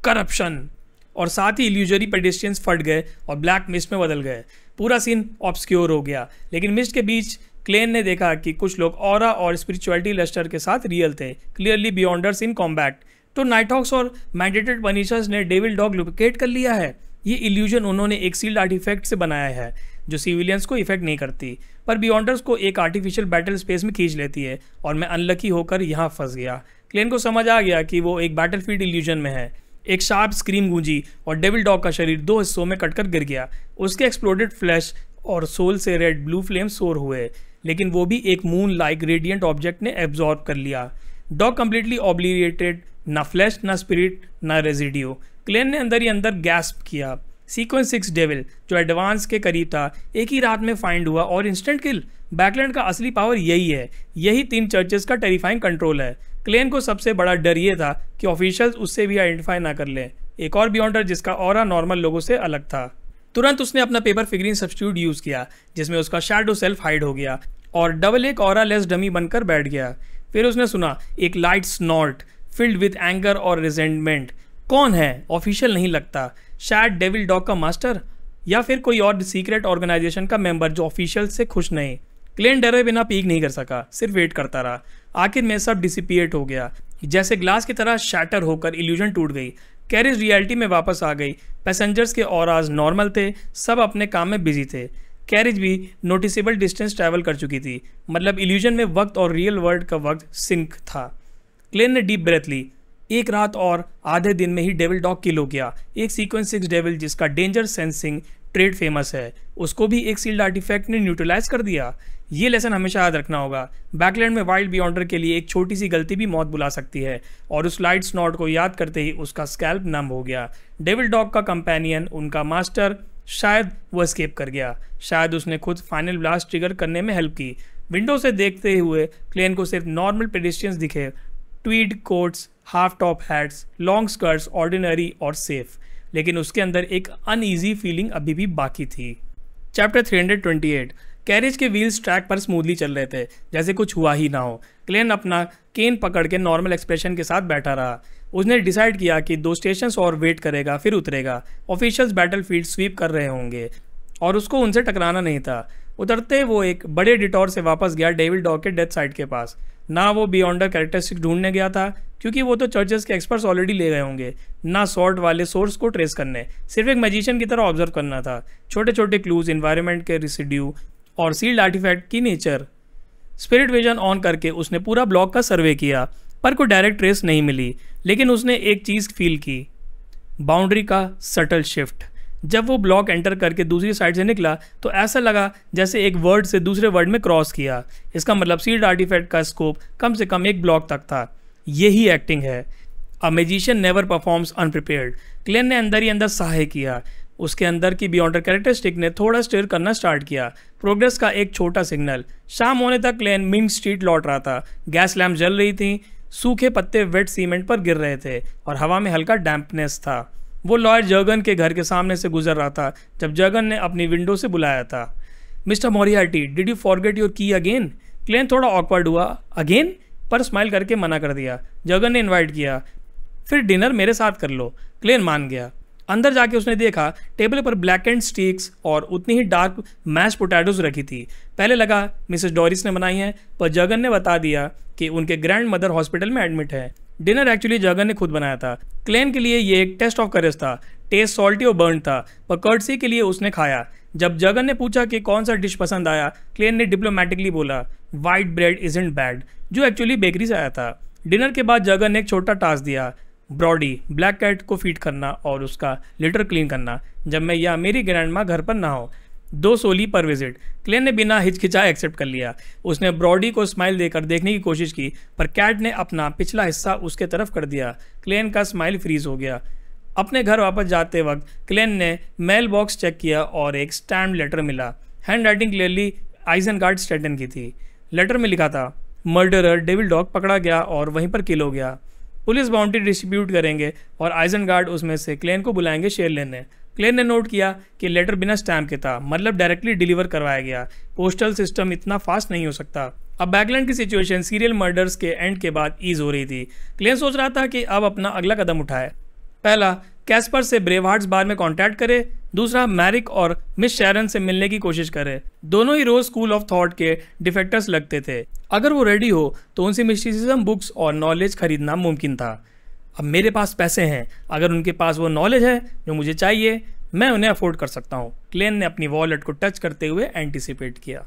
करप्शन, और साथ ही इल्यूजरी पेडेस्ट्रियंस फट गए और ब्लैक मिस्ट में बदल गए। पूरा सीन ऑब्सक्योर हो गया, लेकिन मिस्ट के बीच क्लेन ने देखा कि कुछ लोग ऑरा और स्पिरिचुअलिटी लस्टर के साथ रियल थे, क्लियरली बियॉन्डर्स इन कॉम्बैट। तो नाइटहॉक्स और मैंडेटेड पनिशर्स ने डेविल डॉग लुब्रिकेट कर लिया है। ये इल्यूजन उन्होंने एक सील्ड आर्टिफैक्ट से बनाया है जो सिविलियंस को इफेक्ट नहीं करती, पर बियॉन्डर्स को एक आर्टिफिशियल बैटल स्पेस में खींच लेती है, और मैं अनलकी होकर यहाँ फंस गया। क्लेन को समझ आ गया कि वो एक बैटलफील्ड इल्यूजन में है। एक शार्प स्क्रीम गूंजी और डेविल डॉग का शरीर 2 हिस्सों में कटकर गिर गया। उसके एक्सप्लोडेड फ्लैश और सोल से रेड ब्लू फ्लेम सोर हुए, लेकिन वो भी एक मून लाइक रेडियंट ऑब्जेक्ट ने एब्जॉर्ब कर लिया। डॉग कंप्लीटली ऑब्लिरिएटेड, ना फ्लैश, ना स्पिरिट, ना रेजिडियो। क्लेन ने अंदर ही अंदर गैस्प किया। सीक्वेंस 6 डेविल, जो एडवांस के करीब था, एक ही रात में फाइंड हुआ और इंस्टेंट किल। बैकलैंड का असली पावर यही है, यही 3 चर्चेस का टेरिफाइंग कंट्रोल है। क्लेन को सबसे बड़ा डर ये था कि ऑफिशियल्स उससे भी आइडेंटिफाई ना कर लें, एक और बियॉन्डर जिसका ऑरा नॉर्मल लोगों से अलग था। तुरंत उसने अपना पेपर फिगरिंग सब्स्टिट्यूट यूज किया, जिसमें उसका शैडो सेल्फ हाइड हो गया और डबल एक ऑरा लेस डमी बनकर बैठ गया। फिर उसने सुना एक light Snort filled with anger और रिजेंटमेंट। कौन है? ऑफिशियल नहीं लगता, शायद डेविल डॉग का मास्टर या फिर कोई और सीक्रेट ऑर्गेनाइजेशन का मेंबर जो ऑफिशियल से खुश नहीं। क्लेन डरे बिना पीक नहीं कर सका, सिर्फ वेट करता रहा। आखिर में सब डिसिपिएट हो गया, जैसे ग्लास की तरह शैटर होकर इल्यूजन टूट गई। कैरिज रियलिटी में वापस आ गई। पैसेंजर्स के ऑराज नॉर्मल थे, सब अपने काम में बिजी थे। कैरिज भी नोटिसेबल डिस्टेंस ट्रैवल कर चुकी थी, मतलब इल्यूजन में वक्त और रियल वर्ल्ड का वक्त सिंक था। क्लेन ने डीप ब्रेथ ली। एक रात और आधे दिन में ही डेविल डॉग किल हो गया। एक सीक्वेंस 6 डेविल जिसका डेंजर सेंसिंग ट्रेड फेमस है, उसको भी एक सील्ड आर्टिफैक्ट ने न्यूट्रलाइज कर दिया। ये लेसन हमेशा याद रखना होगा। बैकलैंड में वाइल्ड बियॉन्डर के लिए एक छोटी सी गलती भी मौत बुला सकती है, और उस लाइट स्नॉट को याद करते ही उसका स्कैल्प नम हो गया। डेविल डॉग का कंपेनियन, उनका मास्टर, शायद वो एस्केप कर गया। शायद उसने खुद फाइनल ब्लास्ट ट्रिगर करने में हेल्प की। विंडो से देखते हुए क्लेन को सिर्फ नॉर्मल पेडेस्ट्रियंस दिखे, Tweed quotes, half top hats, long skirts, ordinary और सेफ, लेकिन उसके अंदर एक अनईजी फीलिंग अभी भी बाकी थी। चैप्टर 328। कैरिज के व्हील्स ट्रैक पर स्मूथली चल रहे थे, जैसे कुछ हुआ ही ना हो। क्लेन अपना केन पकड़ के नॉर्मल एक्सप्रेशन के साथ बैठा रहा। उसने डिसाइड किया कि 2 स्टेशंस और वेट करेगा, फिर उतरेगा। ऑफिशियल्स बैटलफील्ड स्वीप कर रहे होंगे और उसको उनसे टकराना नहीं था। उतरते वो एक बड़े डिटोर से वापस गया डेविल डॉग के डेथ साइट के पास। ना वो बियॉन्डर कैरेक्टरिस्टिक ढूंढने गया था, क्योंकि वो तो चर्चेस के एक्सपर्ट्स ऑलरेडी ले गए होंगे। ना सॉर्ट वाले सोर्स को ट्रेस करने, सिर्फ एक मैजिशियन की तरह ऑब्जर्व करना था। छोटे छोटे क्लूज, इन्वायरमेंट के रेसिड्यू और सील्ड आर्टिफैक्ट की नेचर। स्पिरिट विजन ऑन करके उसने पूरा ब्लॉक का सर्वे किया, पर कोई डायरेक्ट ट्रेस नहीं मिली। लेकिन उसने एक चीज़ फील की, बाउंड्री का सटल शिफ्ट। जब वो ब्लॉक एंटर करके दूसरी साइड से निकला तो ऐसा लगा जैसे एक वर्ड से दूसरे वर्ड में क्रॉस किया। इसका मतलब सील्ड आर्टिफैक्ट का स्कोप कम से कम एक ब्लॉक तक था। यही एक्टिंग है। A magician never performs unprepared. Klein ने अंदर ही अंदर सहाय किया। उसके अंदर की बियॉन्डर कैरेक्टरिस्टिक ने थोड़ा स्टिर करना स्टार्ट किया। प्रोग्रेस का एक छोटा सिग्नल। शाम होने तक क्लेन मिंट स्ट्रीट लौट रहा था। गैस लैम्प जल रही थी, सूखे पत्ते वेट सीमेंट पर गिर रहे थे और हवा में हल्का डैम्पनेस था। वो लॉयर जर्गन के घर के सामने से गुजर रहा था जब जर्गन ने अपनी विंडो से बुलाया था। Mister Moriarty, did you forget your की अगेन? क्लेन थोड़ा ऑकवर्ड हुआ। अगेन? पर स्माइल करके मना कर दिया। जर्गन ने इनवाइट किया, फिर डिनर मेरे साथ कर लो। क्लेन मान गया। अंदर जाके उसने देखा टेबल पर ब्लैक एंड स्टीक्स और उतनी ही डार्क मैश पोटैटोज रखी थी। पहले लगा मिसेस डॉरिस ने बनाई हैं, पर जर्गन ने बता दिया कि उनके ग्रैंड मदर हॉस्पिटल में एडमिट है। डिनर एक्चुअली जर्गन ने खुद बनाया था। क्लेन के लिए ये एक टेस्ट ऑफ करेज था। टेस्ट सॉल्टी और बर्न था, पर कर्टसी के लिए उसने खाया। जब जर्गन ने पूछा कि कौन सा डिश पसंद आया, क्लेन ने डिप्लोमेटिकली बोला वाइट ब्रेड इजंट बैड, जो एक्चुअली बेकरी से आया था। डिनर के बाद जर्गन ने एक छोटा टास्क दिया, ब्रॉडी ब्लैक कैट को फीड करना और उसका लिटर क्लीन करना जब मैं या मेरी ग्रैंड माँ घर पर ना हो। 2 सोली पर विजिट। क्लेन ने बिना हिचकिचाए एक्सेप्ट कर लिया। उसने ब्रॉडी को स्माइल देकर देखने की कोशिश की, पर कैट ने अपना पिछला हिस्सा उसके तरफ कर दिया। क्लेन का स्माइल फ्रीज हो गया। अपने घर वापस जाते वक्त क्लेन ने मेल बॉक्स चेक किया और एक स्टैम्प लेटर मिला। हैंड राइटिंग क्लियरली आइजनगार्ड स्टेटन की थी। लेटर में लिखा था, मर्डरर डेविल डॉग पकड़ा गया और वहीं पर किल हो गया। पुलिस बाउंड्री डिस्ट्रीब्यूट करेंगे और आइजनगार्ड उसमें से क्लेन को बुलाएंगे शेयर लेने। क्लेन ने नोट किया कि लेटर बिना स्टैम्प के था, मतलब डायरेक्टली डिलीवर करवाया गया। पोस्टल सिस्टम इतना फास्ट नहीं हो सकता। अब बैकलैंड की सिचुएशन सीरियल मर्डर्स के एंड के बाद ईज हो रही थी। क्लेन सोच रहा था कि अब अपना अगला कदम उठाए। पहला, कैस्पर से ब्रेवहार्ट्स बार में कांटेक्ट करे। दूसरा, मैरिक और मिस शैरन से मिलने की कोशिश करे। दोनों ही रोज स्कूल ऑफ थॉट के डिफेक्टर्स लगते थे। अगर वो रेडी हो तो उनसे मिस्टिसिज्म बुक्स और नॉलेज खरीदना मुमकिन था। अब मेरे पास पैसे हैं, अगर उनके पास वो नॉलेज है जो मुझे चाहिए, मैं उन्हें अफोर्ड कर सकता हूँ। क्लेन ने अपनी वॉलेट को टच करते हुए एंटिसिपेट किया।